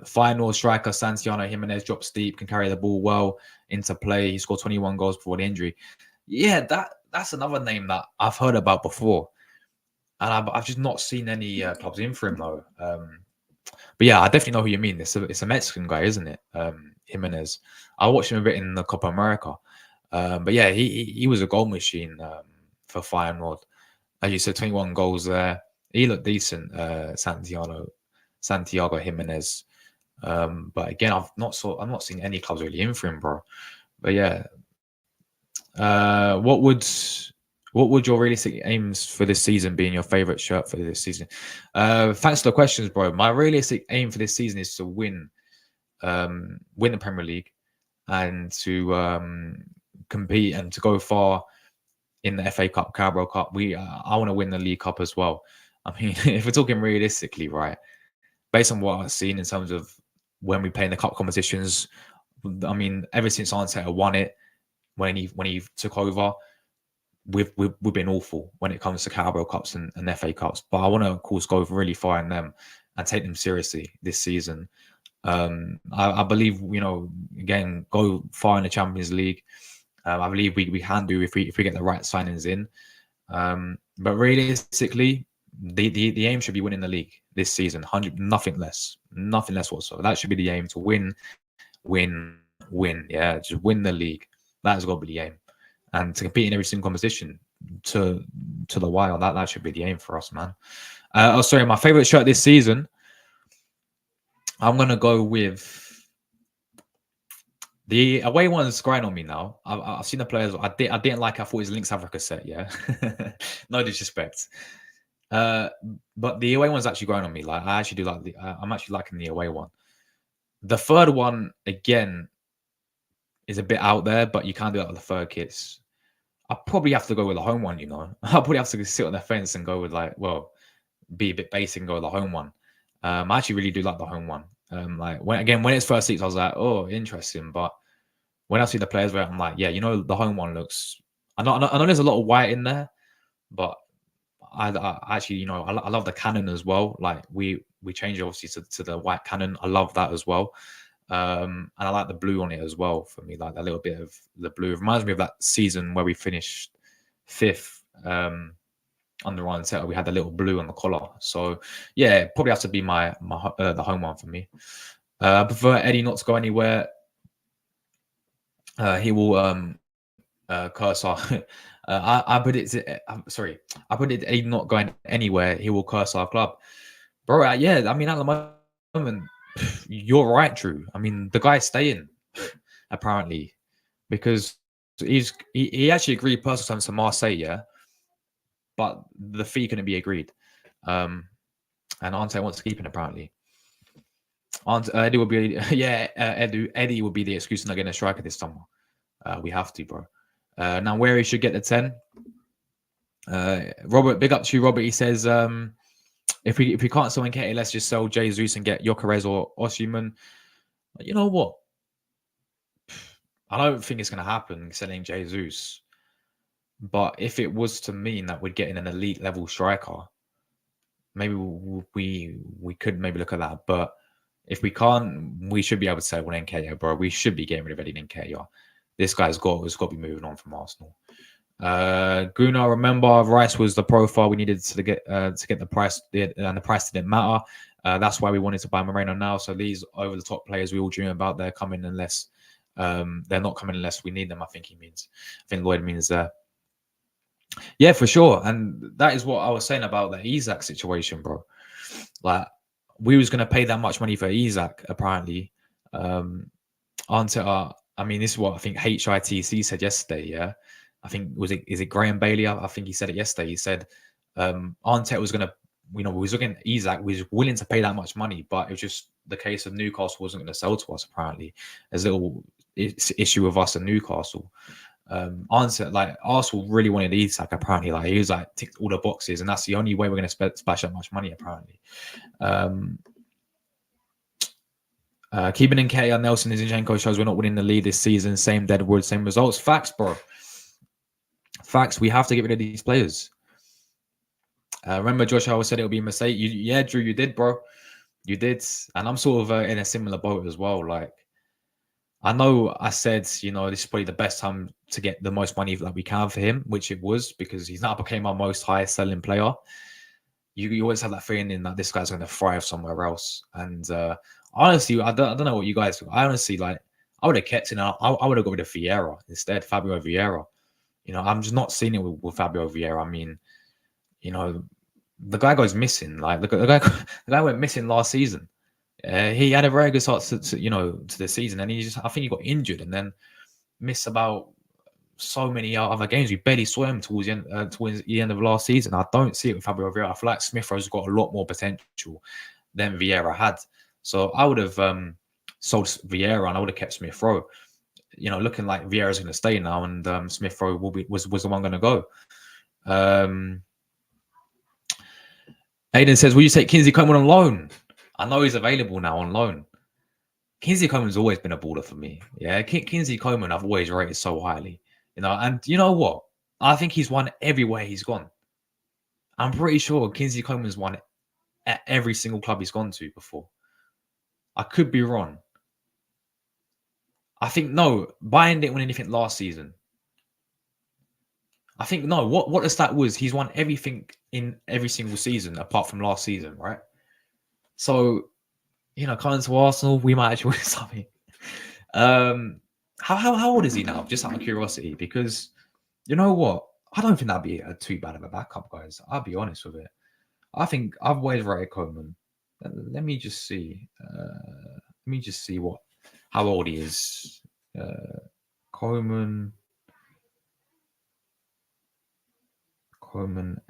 Final striker Santiano Jimenez drops deep, can carry the ball well into play. He scored 21 goals before the injury. Yeah, that's another name that I've heard about before, and I've just not seen any clubs in for him though. But yeah, I definitely know who you mean. It's a Mexican guy, isn't it? Jimenez. I watched him a bit in the Copa America, but yeah, he was a goal machine for Feyenoord. As you said, 21 goals there. He looked decent, Santiago Jimenez. But again, I'm not seeing any clubs really in for him, bro. But yeah, what would your realistic aims for this season be in your favorite shirt for this season? Thanks for the questions, bro. My realistic aim for this season is to win the Premier League and to compete and to go far in the FA Cup, Carabao Cup. I want to win the League Cup as well. I mean, if we're talking realistically, right, based on what I've seen in terms of when we play in the cup competitions, I mean, ever since Arteta won it, when he took over, we've been awful when it comes to Carabao Cups and FA Cups. But I want to, of course, go really far in them and take them seriously this season. I believe, again, go far in the Champions League. I believe we can do if we get the right signings in. But realistically, the aim should be winning the league this season. Nothing less whatsoever. That should be the aim, to win. Yeah, just win the league. That has got to be the aim, and to compete in every single competition to the wire. That should be the aim for us, man. Sorry, my favorite shirt this season, I'm gonna go with the away one's growing on me now. I've seen the players. I didn't like. I thought it was Lynx Africa set. Yeah, no disrespect. But the away one's actually growing on me. Like, I actually do like I'm actually liking the away one. The third one again is a bit out there, but you can't do that with the third kits. I probably have to go with the home one. I'll probably have to sit on the fence and go with be a bit basic and go with the home one. I actually really do like the home one. When it's first seats, I was like, oh, interesting. But when I see the players wear it, I'm like, yeah, the home one looks. I know there's a lot of white in there, but I actually, I love the cannon as well. Like we changed obviously to the white cannon. I love that as well. And I like the blue on it as well. For me, like a little bit of the blue. It reminds me of that season where we finished 5th under Arteta. We had the little blue on the collar. So yeah, it probably has to be the home one for me. I prefer Eddie not to go anywhere. He will curse our. I predict Eddie not going anywhere. He will curse our club, bro. Yeah, I mean at the moment. You're right, Drew. I mean, the guy's staying, apparently, because he actually agreed personal terms to Marseille, yeah, but the fee couldn't be agreed. And Ante wants to keep him apparently. Eddie will be Eddie will be the excuse not getting a striker this summer. We have to, bro. Now where he should get the 10. Robert, big up to you, Robert. He says if we can't sell Nketiah, let's just sell Jesus and get Gyökeres or Osimhen. You know what? I don't think it's going to happen selling Jesus. But if it was to mean that we're getting an elite level striker, maybe we could maybe look at that. But if we can't, we should be able to sell Nketiah, bro. We should be getting rid of Eddie Nketiah. This guy's got to be moving on from Arsenal. Gunnar, remember Rice was the profile we needed to get the price, and the price didn't matter. That's why we wanted to buy Moreno now. So these over the top players we all dream about, they're coming unless they're not coming unless we need them. I think Lloyd means yeah, for sure. And that is what I was saying about the Isak situation, bro. Like we was gonna pay that much money for Isak, apparently. Arteta, I mean, this is what I think HITC said yesterday, yeah. I think is it Graham Bailey? I think he said it yesterday. He said Arteta was gonna, we was looking at Isak, we was willing to pay that much money, but it was just the case of Newcastle wasn't gonna sell to us, apparently. There's a little issue with us and Newcastle. Like Arsenal really wanted Isak, apparently. Like he was like ticked all the boxes, and that's the only way we're gonna splash that much money, apparently. Keeping in Nketiah, Nelson and Zinchenko shows we're not winning the league this season. Same Deadwood, same results. Facts, bro. Facts. We have to get rid of these players. Remember, Josh Howard said it would be a mistake. Yeah, Drew, you did, bro. You did. And I'm sort of in a similar boat as well. Like, I know I said, this is probably the best time to get the most money that we can for him, which it was, because he's now became our most highest selling player. You always have that feeling that this guy's going to thrive somewhere else. And honestly, I don't know what you guys do. I honestly, like, I would have kept it. I would have got rid of Vieira instead, Fabio Vieira. I'm just not seeing it with Fabio Vieira. I mean, the guy goes missing. Like the guy went missing last season. He had a very good start to the season, and I think he got injured and then missed about so many other games. We barely saw him towards the end of last season. I don't see it with Fabio Vieira. I feel like Smith Rowe's got a lot more potential than Vieira had. So I would have sold Vieira and I would have kept Smith Rowe. Looking like Vieira's going to stay now, and Smith Rowe was the one going to go. Aiden says, will you take Kingsley Coman on loan? I know he's available now on loan. Kingsley Coman's always been a baller for me. Yeah, Kingsley Coman I've always rated so highly. And you know what? I think he's won everywhere he's gone. I'm pretty sure Kingsley Coman's won at every single club he's gone to before. I could be wrong. I think, no, Bayern didn't win anything last season. I think, no, what the stat was, he's won everything in every single season apart from last season, right? So, coming to Arsenal, we might actually win something. How old is he now? Just out of curiosity, because you know what? I don't think that'd be too bad of a backup, guys. I'll be honest with it. I think I've always rated Coman. Let me just see. How old he is. Coman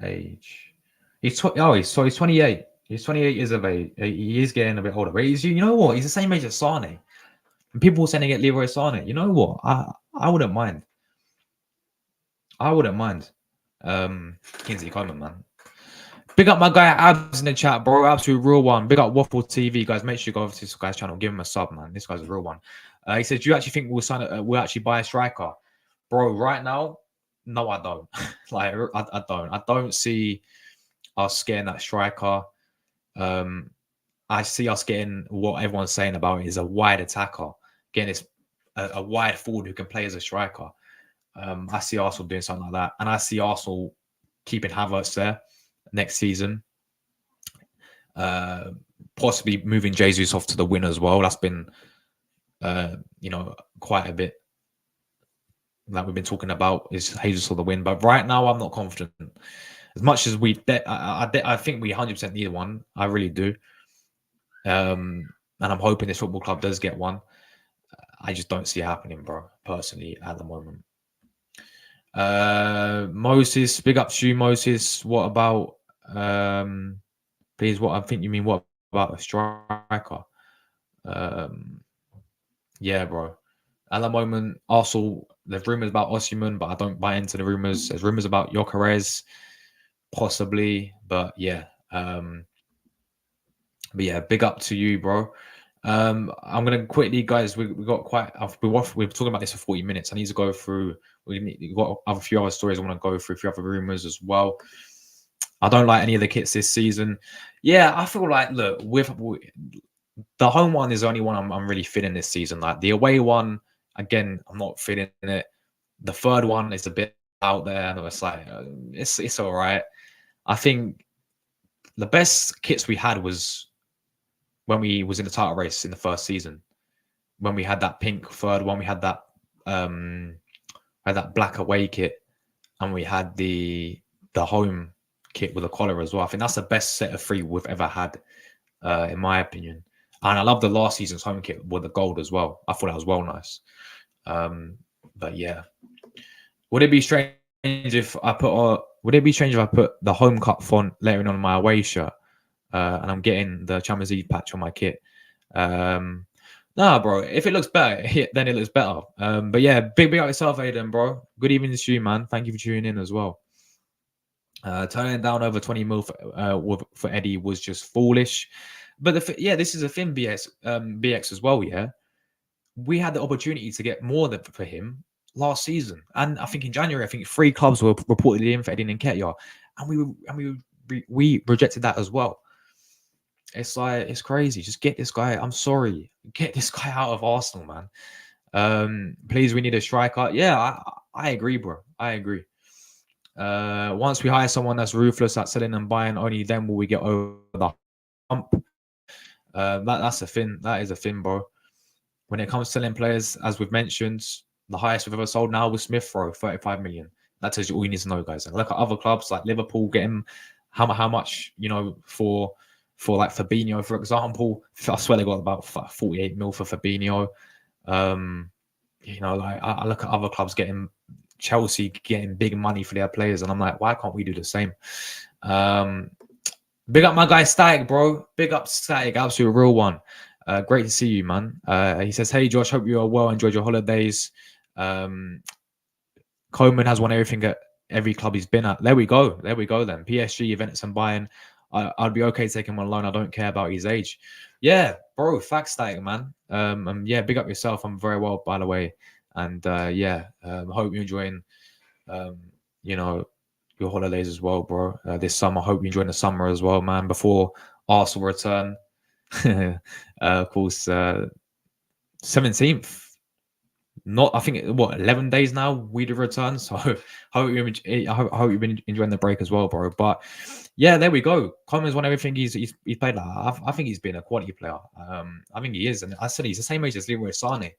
age. He's 28. He's 28 years of age. He is getting a bit older. But you know what? He's the same age as Sane. And people were saying to get Leroy Sane. You know what? I wouldn't mind. Kingsley Coman, man. Big up my guy Abs in the chat, bro. Absolute real one. Big up Waffle TV, guys. Make sure you go over to this guy's channel. Give him a sub, man. This guy's a real one. He said, do you actually think we'll actually buy a striker? Bro, right now, no, I don't. Like, I don't. I don't see us getting that striker. I see us getting what everyone's saying about it is a wide attacker. Getting this a wide forward who can play as a striker. I see Arsenal doing something like that. And I see Arsenal keeping Havertz there next season. Possibly moving Jesus off to the win as well. That's been quite a bit that we've been talking about is Jesus or the win. But right now, I'm not confident. As much as I think we 100% need one. I really do. And I'm hoping this football club does get one. I just don't see it happening, bro, personally, at the moment. Moses, big up to you, Moses. What about Please, what I think you mean, what about a striker? Um, yeah, bro. At the moment, Arsenal, there's rumours about Osimhen, but I don't buy into the rumours. There's rumours about Gyökeres, possibly, but yeah. But yeah, big up to you, bro. I'm gonna quickly, guys. We got quite. We're talking about this for 40 minutes. I need to go through. We got a few other stories. I want to go through a few other rumors as well. I don't like any of the kits this season. Yeah, I feel like look with the home one is the only one I'm really feeling this season. Like the away one, again, I'm not feeling it. The third one is a bit out there, and it's like it's all right. I think the best kits we had was when we was in the title race in the first season, when we had that pink third one, we had that black away kit, and we had the home kit with a collar as well. I think that's the best set of three we've ever had, in my opinion. And I love the last season's home kit with the gold as well. I thought that was well nice. But yeah, would it be strange if I put the home cup font layering on my away shirt, and I'm getting the Champions League patch on my kit? Nah, bro. If it looks better, then it looks better. But yeah, big up yourself, Aiden, bro. Good evening to you, man. Thank you for tuning in as well. Turning down over 20 mil for Eddie was just foolish. But this is a thin BX as well. Yeah, we had the opportunity to get more than for him last season, and I think in January, I think 3 clubs were reportedly in for Eddie Nketiah, and we rejected that as well. It's like it's crazy. Just get this guy. I'm sorry, get this guy out of Arsenal, man. Please, we need a striker. Yeah, I agree, bro. I agree. Once we hire someone that's ruthless at selling and buying, only then will we get over the hump. That's a thing. That is a thing, bro. When it comes to selling players, as we've mentioned, the highest we've ever sold now was Smith Rowe, 35 million. That tells you all you need to know, guys. And look at other clubs like Liverpool getting how much, for like Fabinho, for example. I swear they got about 48 mil for Fabinho. Like I look at other clubs getting Chelsea getting big money for their players, and I'm like, why can't we do the same? Big up my guy Static, bro. Big up Static, absolute real one. Great to see you, man. He says, hey Josh, hope you are well, enjoyed your holidays. Coleman has won everything at every club he's been at. There we go then. PSG, Juventus and Bayern. I'd be okay taking him on loan. I don't care about his age. Yeah, bro, facts, Static, man. And yeah, big up yourself. I'm very well, by the way. And hope you're enjoying your holidays as well, bro. This summer, hope you're enjoying the summer as well, man. Before Arsenal return, of course, 17th. I think 11 days now we'd return. So I hope you've been enjoying the break as well, bro. But yeah, there we go. Coleman's won everything he's played. I think he's been a quality player. I think he is, and I said he's the same age as Leroy Sané,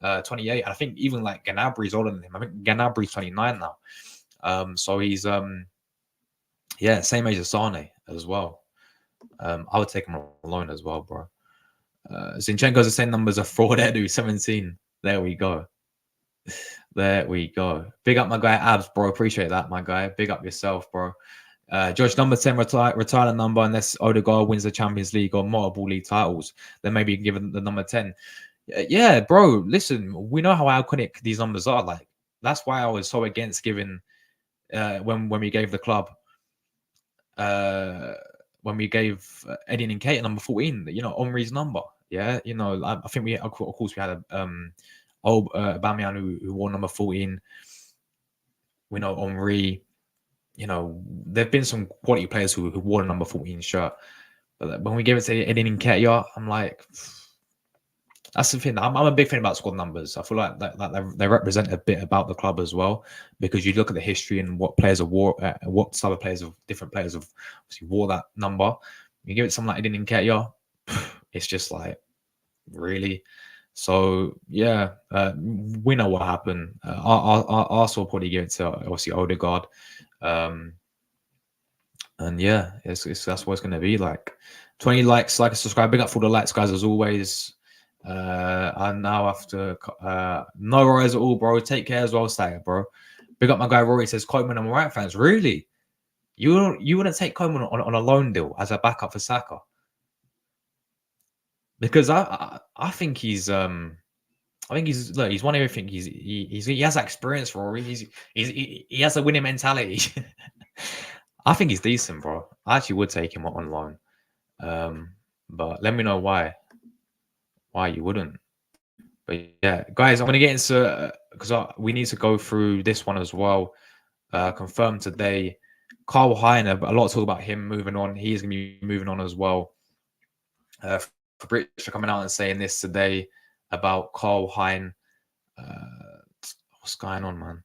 28. And I think even like Gnabry's older than him. I think Gnabry's 29 now. So he's same age as Sané as well. I would take him alone as well, bro. Zinchenko's the same numbers as fraud Edu, 17. There we go. Big up my guy Abs, bro. Appreciate that, my guy. Big up yourself, bro. George, number 10 retire the number unless Odegaard wins the Champions League or multiple league titles. Then maybe you can give him the number 10. Yeah, bro. Listen, we know how iconic these numbers are. Like that's why I was so against giving when we gave the club when we gave Eddie Nketiah number 14. Henry's number. Yeah, I think of course we had Aubameyang who wore number 14. We know Henry. There've been some quality players who wore the number 14 shirt, but when we gave it to Eddie Nketiah, I'm like, that's the thing. I'm a big fan about squad numbers. I feel like they represent a bit about the club as well, because you look at the history and what players have wore, what type of players of different players have obviously wore that number. You give it to someone like Eddie Nketiah, it's just like, really? So yeah, we know what happened. Arsenal probably give it to obviously Odegaard, and yeah, that's what it's going to be like. 20 likes, like and subscribe. Big up for the likes, guys, as always. I now have to no worries at all, bro. Take care as well, Stayer, bro. Big up my guy Rory, says Coleman and Morant fans. Really? You wouldn't take Coleman on a loan deal as a backup for Saka, because I think he's look, he's won everything. He has that experience, Rory. He has a winning mentality. I think he's decent, bro. I actually would take him on loan. But let me know why you wouldn't. But yeah, guys, I'm gonna get into because we need to go through this one as well. Confirmed today. Karl Hein, a lot of talk about him moving on. He's gonna be moving on as well. Fabricio coming out and saying this today about Karl Hein. What's going on, man?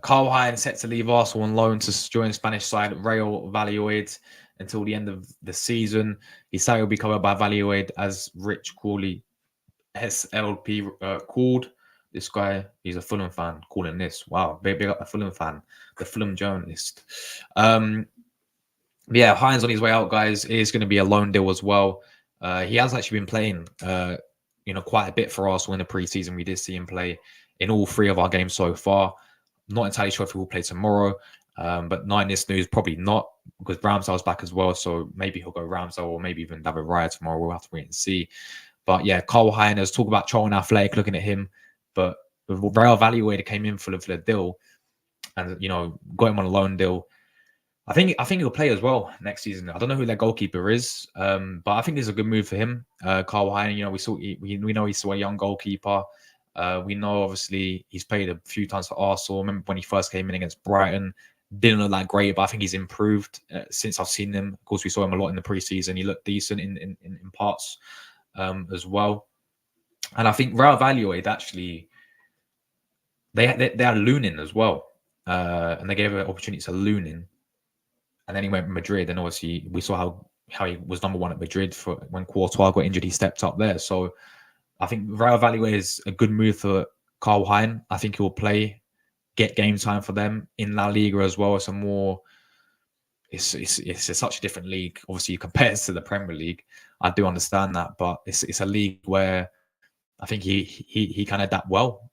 Karl Hein set to leave Arsenal on loan to join Spanish side Real Valladolid until the end of the season. His salary will be covered by Valladolid, as Rich Crawley SLP called. This guy, he's a Fulham fan, calling this. Wow, big up the Fulham fan, the Fulham journalist. Yeah, Hines on his way out, guys. It is going to be a loan deal as well. He has actually been playing, quite a bit for Arsenal in the preseason. We did see him play in all 3 of our games so far. Not entirely sure if he will play tomorrow, but 9 this news, probably not, because Ramsdale's back as well. So maybe he'll go Ramsdale or maybe even David Raya tomorrow. We'll have to wait and see. But yeah, Karl Hein, there's talk about Charlton Athletic looking at him, but Real Valladolid came in for the deal and, got him on a loan deal. I think he'll play as well next season. I don't know who their goalkeeper is, but I think it's a good move for him. Karl Hein, we know he's still a young goalkeeper. We know obviously he's played a few times for Arsenal. I remember when he first came in against Brighton, didn't look that great, but I think he's improved since I've seen him. Of course, we saw him a lot in the preseason. He looked decent in parts as well. And I think Real Valladolid actually they are Lunin as well, and they gave an opportunity to Lunin. And then he went to Madrid, and obviously we saw how he was number 1 at Madrid for when Courtois got injured. He stepped up there. So I think Real Valladolid is a good move for Karl Hein. I think he will play, get game time for them in La Liga as well. It's such a different league, obviously compared to the Premier League. I do understand that, but it's a league where I think he can adapt well.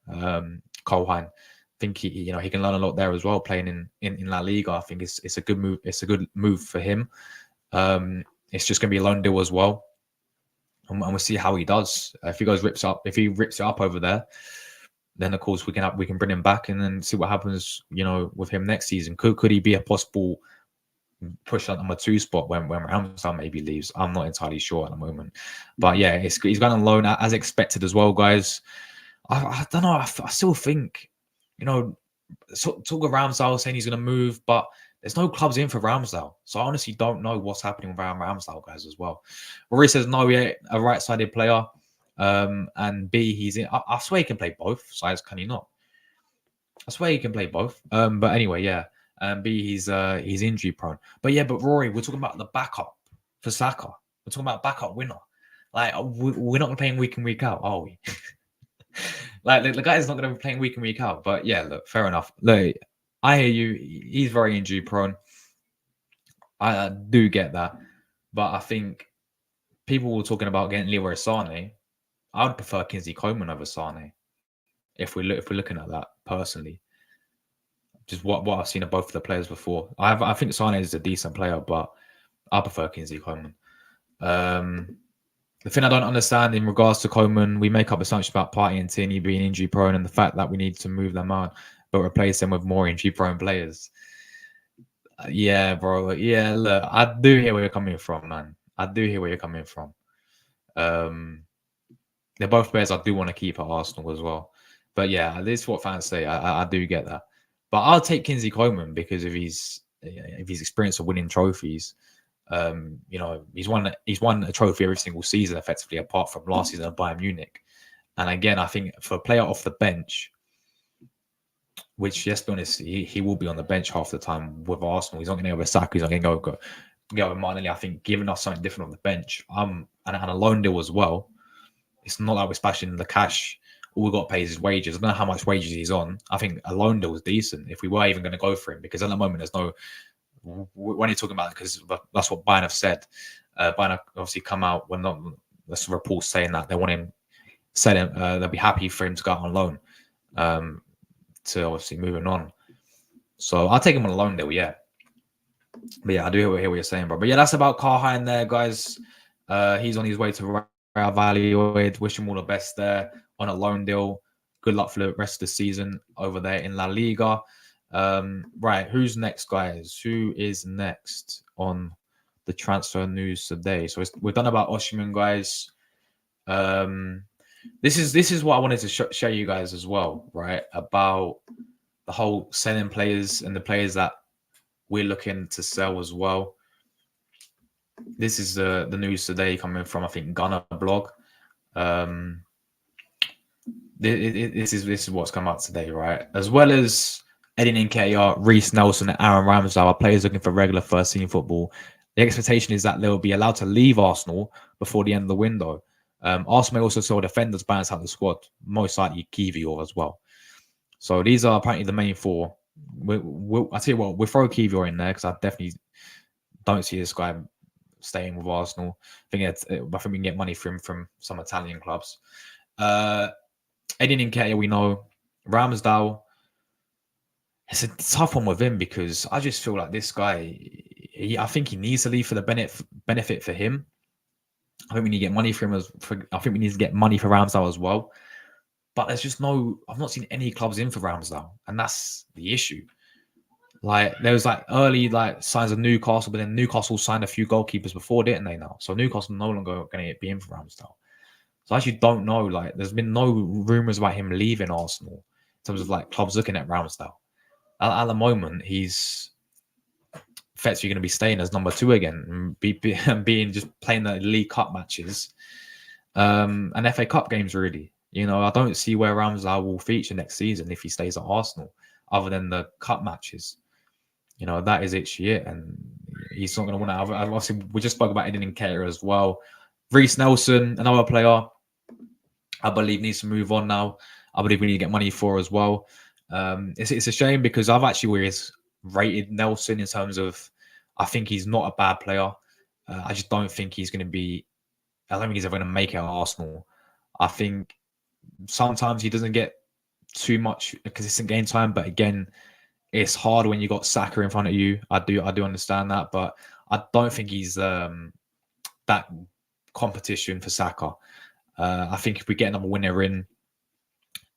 Karl Hein. I think he can learn a lot there as well, playing in La Liga. I think it's a good move. It's a good move for him. It's just going to be a loan deal as well, and we'll see how he does. If he rips it up over there, then of course we can bring him back and then see what happens. With him next season. Could he be a possible push on number 2 spot when Ramsdale maybe leaves? I'm not entirely sure at the moment, but yeah, he's going on loan as expected as well, guys. I don't know. I still think. Talk of Ramsdale saying he's going to move, but there's no clubs in for Ramsdale. So I honestly don't know what's happening with Ramsdale, guys, as well. Rory says, no, he ain't a right-sided player. And B, he's in. I swear he can play both sides, can he not? I swear he can play both. But anyway, yeah. B, he's injury prone. But Rory, we're talking about the backup for Saka. We're talking about backup winner. Like, we're not playing week in, week out, are we? Like the guy's not going to be playing week in, week out. But yeah, look, fair enough. Look, I hear you. He's very injury prone. I do get that, but I think people were talking about getting Leroy Sané. I would prefer Kingsley Coman over Sané. If we're looking at that personally, just what I've seen of both of the players before. I think Sané is a decent player, but I prefer Kingsley Coman. The thing I don't understand in regards to Coman, we make up assumptions about Partey and Tierney being injury prone and the fact that we need to move them out, but replace them with more injury prone players. Yeah, bro. Yeah, look, I do hear where you're coming from, man. I do hear where you're coming from. They're both players I do want to keep at Arsenal as well. But yeah, this is what fans say. I do get that. But I'll take Kingsley Coman because of his experience of winning trophies. He's won a trophy every single season, effectively, apart from last season at Bayern Munich. And again, I think for a player off the bench, which, let's be honest, he will be on the bench half the time with Arsenal. He's not going to go with Saka. He's not going to go with Martinelli. I think giving us something different on the bench, and a loan deal as well. It's not like we're splashing the cash. All we've got to pay is his wages. I don't know how much wages he's on. I think a loan deal is decent if we were even going to go for him, because at the moment there's no. When you're talking about it, because that's what Bayern have said. Bayern have obviously come out when there's reports saying that they want him, they'll be happy for him to go out on loan. To obviously moving on. So I'll take him on a loan deal, yeah. But yeah, I do hear what you're saying, bro. But yeah, that's about Karl Hein there, guys. He's on his way to Real Valladolid. Wish him all the best there on a loan deal. Good luck for the rest of the season over there in La Liga. Right, who's next, guys? Who is next on the transfer news today? So we're done about Osimhen, guys. This is what I wanted to show you guys as well, right? About the whole selling players and the players that we're looking to sell as well. This is the news today coming from, I think, Gunner blog. This is what's come out today, right? As well as Eddie Nketiah, Reece Nelson, and Aaron Ramsdale are players looking for regular first team football. The expectation is that they'll be allowed to leave Arsenal before the end of the window. Arsenal may also sell defenders balance out the squad, most likely Kiwior as well. So these are apparently the main four. I tell you what, we'll throw Kiwior in there because I definitely don't see this guy staying with Arsenal. I think we can get money for him from some Italian clubs. Eddie Nketiah, we know. Ramsdale, it's a tough one with him because I just feel like this guy, I think he needs to leave for the benefit for him. I think we need to get money for him. I think we need to get money for Ramsdale as well. But there's just I've not seen any clubs in for Ramsdale, and that's the issue. Like there was early signs of Newcastle, but then Newcastle signed a few goalkeepers before, didn't they? Now, so Newcastle no longer going to be in for Ramsdale. So I actually don't know. There's been no rumors about him leaving Arsenal in terms of clubs looking at Ramsdale. At the moment, he's effectively going to be staying as number 2 again, and being just playing the League Cup matches, and FA Cup games. Really, I don't see where Ramsdale will feature next season if he stays at Arsenal, other than the cup matches. That is it, and he's not going to want to. Obviously, we just spoke about Eddie Nketiah as well. Reece Nelson, another player, I believe needs to move on now. I believe we need to get money for as well. It's a shame because I've actually always rated Nelson in terms of I think he's not a bad player. I just don't think he's going to be. I don't think he's ever going to make it at Arsenal. I think sometimes he doesn't get too much consistent game time, but again, it's hard when you got Saka in front of you. I do understand that, but I don't think he's that competition for Saka. I think if we get another winner in,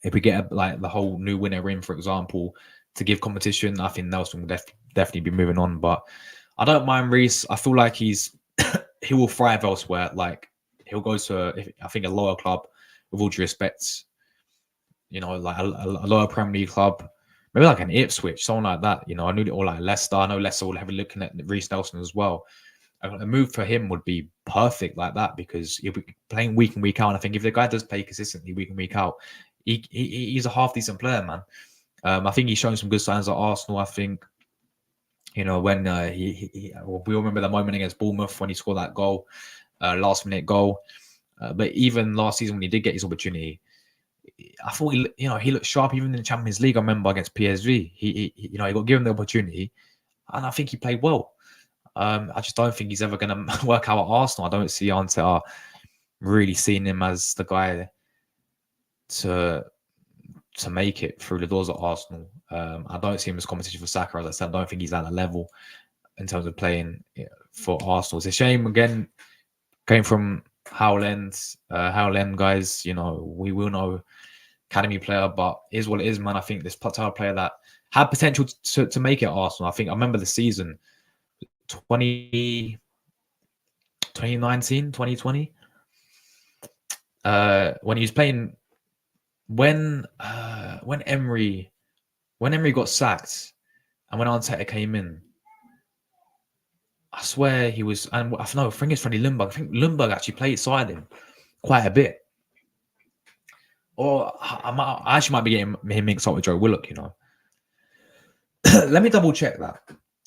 if we get the whole new winner in, for example, to give competition, I think Nelson will definitely be moving on. But I don't mind Reece. I feel like he will thrive elsewhere. He'll go to I think a lower club, with all due respect, a lower Premier League club, maybe an Ipswich, someone like that. I knew it all Leicester. I know Leicester will have looking at Reece Nelson as well. A move for him would be perfect like that because he'll be playing week in, week out. And I think if the guy does play consistently week in, week out, he's a half decent player, man. I think he's showing some good signs at Arsenal. I think, when we all remember the moment against Bournemouth when he scored that goal, last minute goal. But even last season when he did get his opportunity, I thought he looked sharp even in the Champions League. I remember against PSV, he got given the opportunity, and I think he played well. I just don't think he's ever going to work out at Arsenal. I don't see Arteta really seeing him as the guy to make it through the doors at Arsenal. I don't see him as competition for Saka. As I said, I don't think he's at that level in terms of playing for Arsenal. It's a shame, again, came from Howland guys. We will know academy player, but it is what it is, man. I think this type of player that had potential to make it at Arsenal. I remember the season 2019, 2020, when he was playing, when Emery got sacked and when Arteta came in, I swear he was, and I think it's Freddie Ljungberg. I think Ljungberg actually played side him quite a bit. Or I actually might be getting him mixed up with Joe Willock, Let me double check that.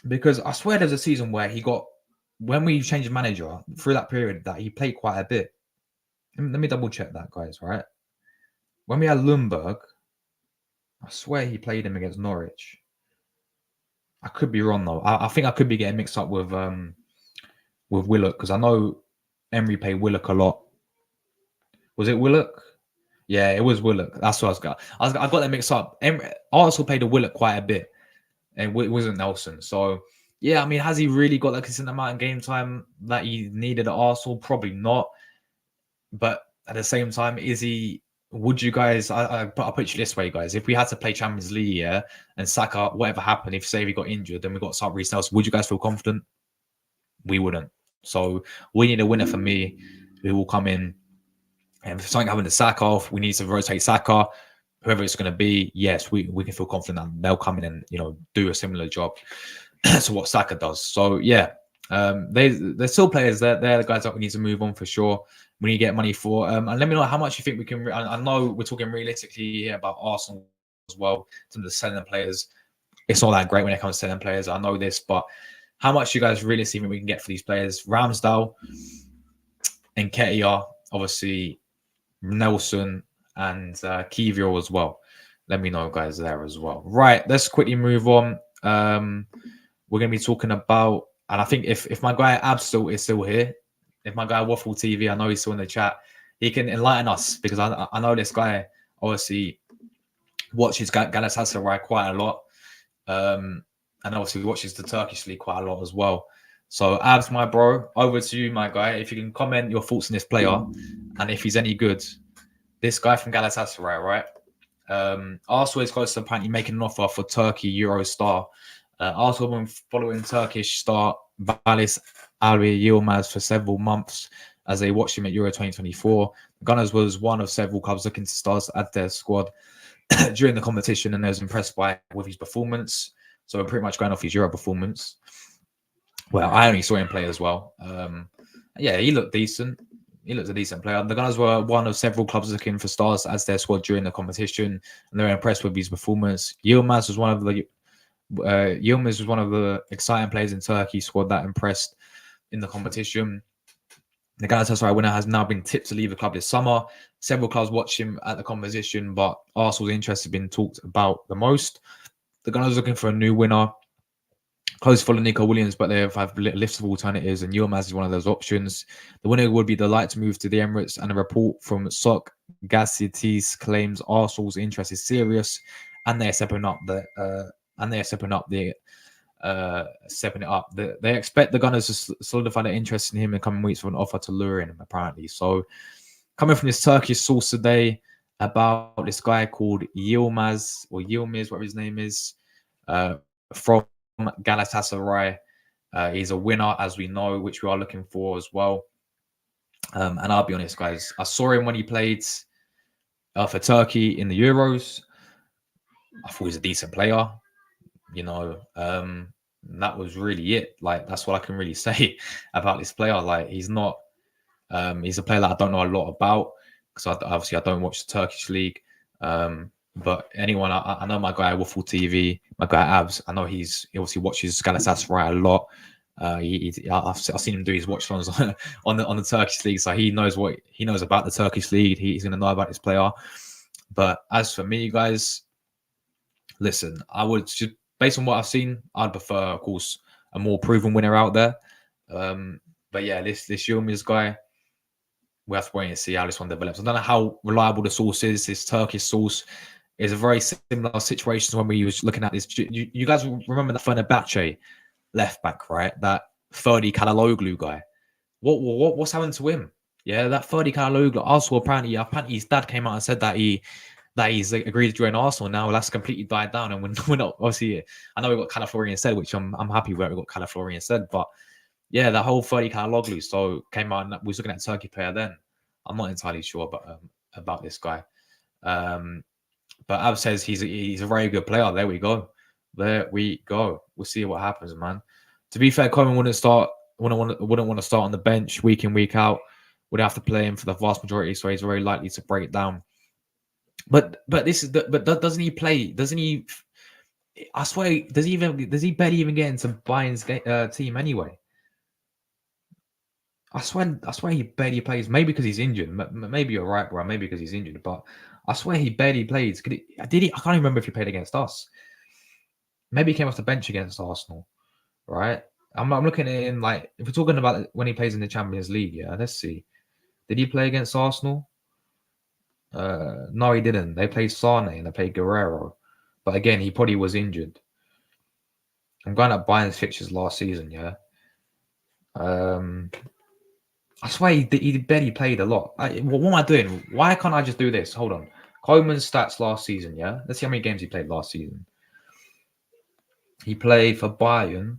Because I swear there's a season where when we changed manager, through that period, that he played quite a bit. Let me double check that, guys, right? When we had Ljungberg, I swear he played him against Norwich. I could be wrong, though. I think I could be getting mixed up with Willock, because I know Emery played Willock a lot. Was it Willock? Yeah, it was Willock. That's what I got them mixed up. Arsenal played a Willock quite a bit. and it wasn't Nelson. So yeah, I mean, has he really got that consistent amount of game time that he needed at Arsenal? Probably not. But at the same time, is he? Would you guys? I'll put you this way, guys. If we had to play Champions League, yeah, and Saka, whatever happened, if say we got injured, then we got start Reece Nelson, would you guys feel confident? We wouldn't. So we need a winner for me who will come in. And if something happened to Saka off, we need to rotate Saka. Whoever it's going to be, yes, we can feel confident that they'll come in and do a similar job to what Saka does. So yeah, they're still players. They're the guys that we need to move on for sure. We need to get money for. And let me know how much you think we can. I know we're talking realistically here about Arsenal as well. Some of the selling players, it's not that great when it comes to selling players. I know this, but how much you guys really think we can get for these players? Ramsdale and Nketiah, obviously Nelson and Kivior as well. Let me know, guys, there as well. Right, let's quickly move on. We're going to be talking about, and I think if my guy Absol is still here, if my guy Waffle TV, I know he's still in the chat, he can enlighten us, because I know this guy obviously watches Galatasaray quite a lot, and obviously watches the Turkish league quite a lot as well. So Abs, my bro, over to you, my guy. If you can comment your thoughts on this player, and if he's any good. This guy from Galatasaray, right? Arsenal is close to apparently making an offer for Turkey Euro star. Arsenal have been following Turkish star Baris Yilmaz for several months as they watched him at Euro 2024. The Gunners was one of several clubs looking to stars add their squad during the competition, and they was impressed with his performance. So we're pretty much going off his Euro performance. Well, I only saw him play as well. Yeah, he looked decent. He looked a decent player. The Gunners were one of several clubs looking for stars as their squad during the competition, and they were impressed with his performance. Yilmaz was one of the exciting players in Turkey's squad that impressed in the competition. The Galatasaray winner has now been tipped to leave the club this summer. Several clubs watch him at the competition, but Arsenal's interest has been talked about the most. The Gunners are looking for a new winner. Close follow Nico Williams, but they have a list of alternatives, and Yilmaz is one of those options. The winner would be delighted to move to the Emirates, and a report from Sok Gazetes claims Arsenal's interest is serious, and they are stepping it up. They expect the Gunners to solidify their interest in him in coming weeks for an offer to lure in him, apparently. So, coming from this Turkish source today about this guy called Yilmaz, or Yilmaz, whatever his name is, from Galatasaray. He's a winner, as we know, which we are looking for as well. And I'll be honest, guys, I saw him when he played for Turkey in the Euros. I thought he was a decent player. That was really it. Like, that's what I can really say about this player. Like, he's not. He's a player that I don't know a lot about, because obviously I don't watch the Turkish league. But anyone, I know my guy Waffle TV, my guy Abs. I know he obviously watches Galatasaray a lot. I've seen him do his watch ons on the Turkish league, so he knows about the Turkish league. He's going to know about this player. But as for me, guys, listen, I would just, based on what I've seen, I'd prefer, of course, a more proven winner out there. But yeah, this Yilmaz guy, we have to wait and see how this one develops. I don't know how reliable the source is. This Turkish source is a very similar situation to when we was looking at this. You guys remember the Fenerbahce left back, right? That Ferdi Kalaloglu guy. What's happened to him? Yeah, that Ferdi Kalaloglu. Also, apparently his dad came out and said that he's agreed to join Arsenal now. That's completely died down, and we're not obviously. I know we got Calafori instead, which I'm happy with. We got Calafori instead, but yeah, the whole Ferdi Kalaloglu so came out and we was looking at Turkey player then. I'm not entirely sure about this guy. But Ab says he's a very good player. There we go. We'll see what happens, man. To be fair, Coleman wouldn't want to start on the bench week in, week out. Would have to play him for the vast majority, so he's very likely to break down. But doesn't he play? Doesn't he? I swear, does he barely even get into Bayern's team anyway? I swear he barely plays. Maybe because he's injured. Maybe you're right, bro. Maybe because he's injured. But I swear he barely plays. Did he? I can't even remember if he played against us. Maybe he came off the bench against Arsenal, right? I'm looking at him like, if we're talking about when he plays in the Champions League, yeah. Let's see. Did he play against Arsenal? No, he didn't. They played Sane and they played Guerrero. But again, he probably was injured. I'm going at Bayern's fixtures last season, yeah. I swear he barely played a lot. What am I doing? Why can't I just do this? Hold on. Coleman's stats last season, yeah? Let's see how many games he played last season. He played for Bayern.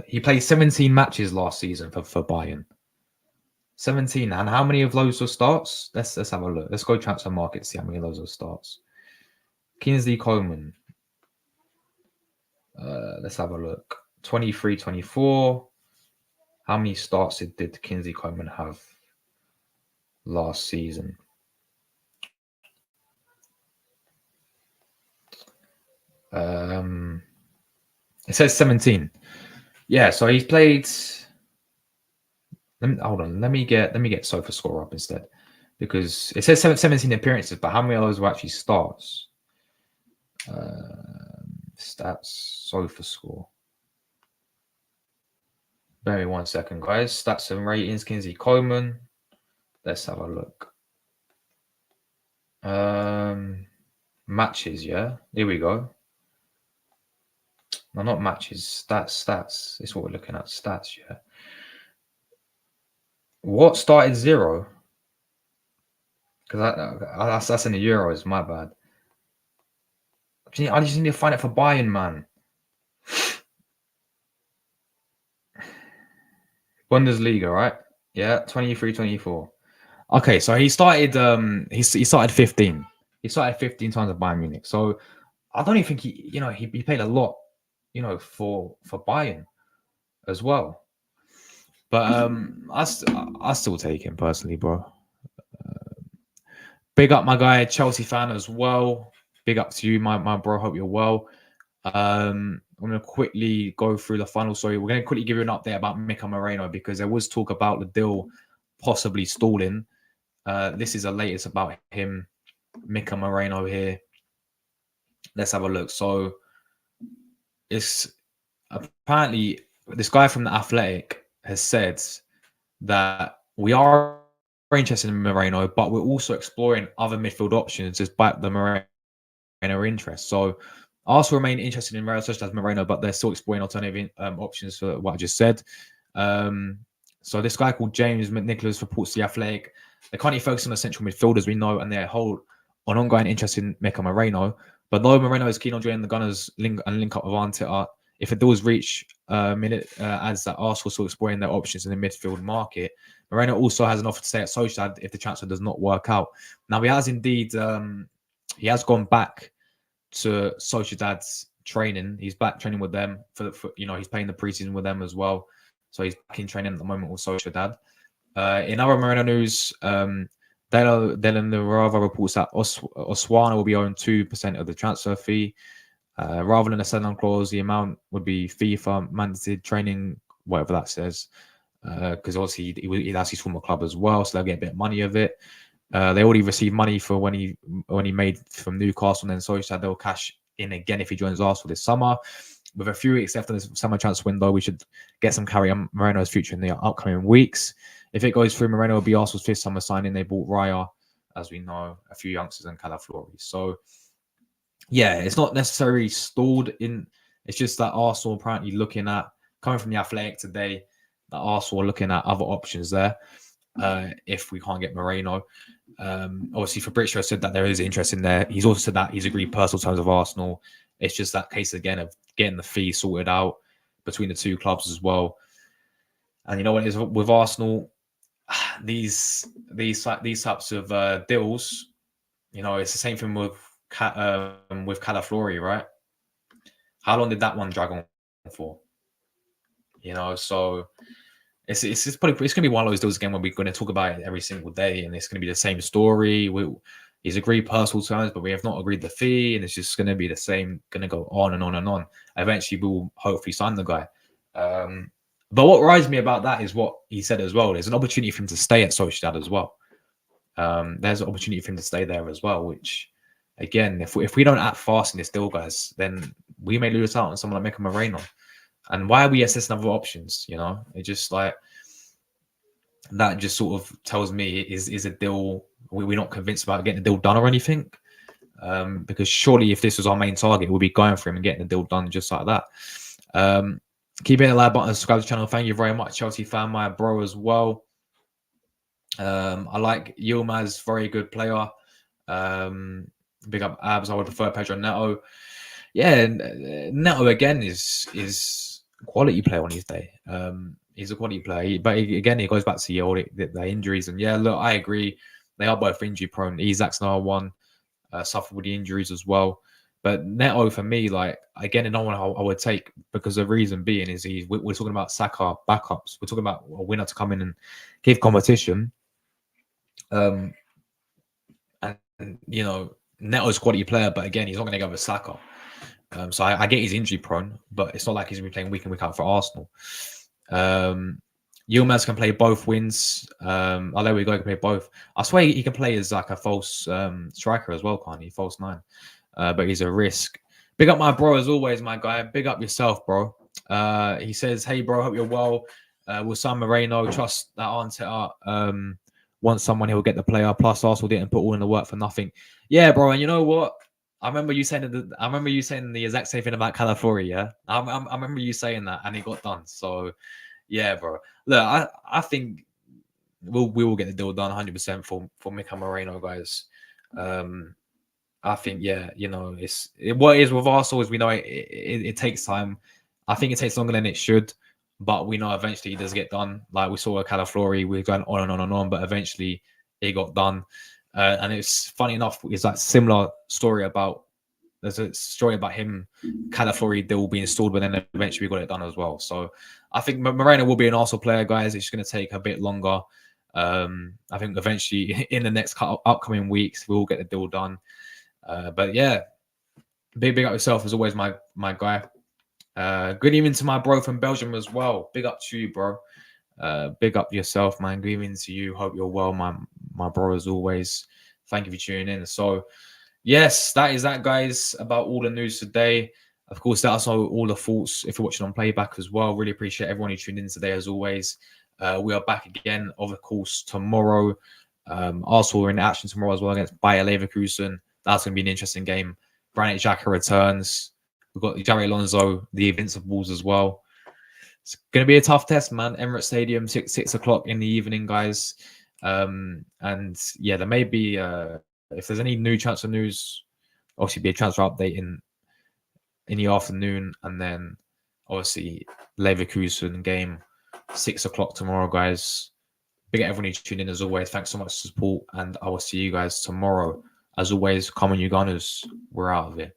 He played 17 matches last season for Bayern. 17. And how many of those were starts? Let's have a look. Let's go transfer market, see how many of those were starts. Kingsley Coleman. Let's have a look. 23, 24. How many starts did Kingsley Coleman have last season? It says 17. Yeah, so he's played. Hold on. Let me get Sofa score up instead, because it says 17 appearances, but how many of those were actually starts? Stats, Sofa score. Bear me 1 second, guys. Stats and ratings, Kingsley Coleman. Let's have a look. Matches, yeah. Here we go. No, not matches. Stats. It's what we're looking at. Stats, yeah. What started 0? Because that's in the Euros. My bad. I just need to find it for Bayern, man. Bundesliga, right? Yeah, 23-24. Okay, so he started. He started 15. He started 15 times at Bayern Munich. So I don't even think he played a lot, for Bayern as well. But I still take him personally, bro. Big up my guy, Chelsea fan as well. Big up to you, my bro. Hope you're well. I'm going to quickly go through the final story. We're going to quickly give you an update about Mikel Merino, because there was talk about the deal possibly stalling. This is the latest about him, Mikel Merino here. Let's have a look. So it's apparently this guy from The Athletic has said that we are interested in Merino, but we're also exploring other midfield options despite the Merino interest. So Arsenal remain interested in Real such as Merino, but they're still exploring alternative options for what I just said. So this guy called James McNicholas reports The Athletic. They're currently focusing on the central midfielders, we know, and they hold an ongoing interest in Mikel Merino. But though Merino is keen on joining the Gunners link up with Arteta, if a deal is reached, adds that Arsenal still exploring their options in the midfield market. Merino also has an offer to stay at Sociedad if the transfer does not work out. Now, he has indeed, he has gone back to Sociedad's training. He's back training with them for he's playing the preseason with them as well. So he's back in training at the moment with Sociedad. In other Merino news, Delanova reports that Osimhen will be owing 2% of the transfer fee. Rather than a sell-on clause, the amount would be FIFA mandated training, whatever that says. Because obviously that's his former club as well, so they'll get a bit of money of it. They already received money for when he made from Newcastle, and then Sociedad they'll cash in again if he joins Arsenal this summer. With a few weeks left on this summer transfer window, we should get some carry on Moreno's future in the upcoming weeks. If it goes through, Merino will be Arsenal's 5th summer signing. They bought Raya, as we know, a few youngsters and Calaflori. So, yeah, it's not necessarily stalled in. It's just that Arsenal apparently looking at, coming from The Athletic today, that Arsenal are looking at other options there if we can't get Merino. Obviously, Fabrizio said that there is interest in there. He's also said that he's agreed personal terms of Arsenal. It's just that case again of getting the fee sorted out between the two clubs as well. And you know what it is with Arsenal, these types of deals, it's the same thing with Calaflori, right? How long did that one drag on for? So it's gonna be one of those deals again where we're going to talk about it every single day, and it's going to be the same story. He's agreed personal terms, but we have not agreed the fee, and it's just going to be the same, going to go on and on and on. Eventually, we'll hopefully sign the guy. But what worries me about that is what he said as well. There's an opportunity for him to stay at Sociedad as well. There's an opportunity for him to stay there as well, which, again, if we don't act fast in this deal, guys, then we may lose out on someone like Mikel Merino. And why are we assessing other options? It just that just sort of tells me is a deal we're not convinced about getting a deal done or anything. Because surely if this was our main target, we'll be going for him and getting the deal done just like that. Keep hitting the like button, subscribe to the channel. Thank you very much, Chelsea fan, my bro as well. I like Yilmaz, very good player. Big up Abs. I would prefer Pedro Neto. Yeah, Neto again is a quality player on his day. He's a quality player, but again, it goes back to all the injuries. And yeah, look, I agree. They are both injury prone. Isak's another one, suffered with the injuries as well. But Neto for me, like again, another one I would take, because the reason being is we're talking about Saka backups. We're talking about a winner to come in and give competition. And you know, Neto's a quality player, but again, he's not going to go with Saka. So I get he's injury prone, but it's not like he's been playing week in, week out for Arsenal. Yilmaz can play both wings. I'll let we go, he can play both. I swear he can play as like a false striker as well, can't he? False 9. But he's a risk. Big up my bro as always, my guy. Big up yourself, bro. He says, hey, bro, hope you're well. With Mikel Merino, trust that Arteta wants someone he'll get the player. Plus, Arsenal didn't put all in the work for nothing. Yeah, bro. And you know what? I remember you saying the exact same thing about Calafiori. Yeah, I remember you saying that, and it got done. So, yeah, bro. Look, I think we will get the deal done 100% for Mikel Merino, guys. I think, yeah, you know, what it is with Arsenal is we know it takes time. I think it takes longer than it should, but we know eventually it does get done. Like we saw with Calafiori, we're going on and on and on, but eventually it got done. And it's funny enough, it's like similar story about, there's a story about him, Calafiori deal being installed, but then eventually we got it done as well. So I think Moreno will be an Arsenal player, guys. It's going to take a bit longer. I think eventually in the next upcoming weeks, we'll get the deal done. But yeah, big up yourself as always, my guy. Good evening to my bro from Belgium as well. Big up to you, bro. Big up yourself, man. Good evening to you. Hope you're well, my bro, as always. Thank you for tuning in. So, yes, that is that, guys, about all the news today. Of course, let us know all the thoughts if you're watching on playback as well. Really appreciate everyone who tuned in today, as always. We are back again, of course, tomorrow. Arsenal are in action tomorrow as well against Bayer Leverkusen. That's going to be an interesting game. Granit Xhaka returns. We've got Jared Alonso, the Invincibles as well. It's going to be a tough test, man. Emirates Stadium, 6 o'clock in the evening, guys. And yeah, there may be, if there's any new transfer news, obviously be a transfer update in the afternoon. And then obviously Leverkusen game, 6 o'clock tomorrow, guys. Big up everyone who tuned in as always. Thanks so much for support. And I will see you guys tomorrow. As always, come on, you Gunners. We're out of here.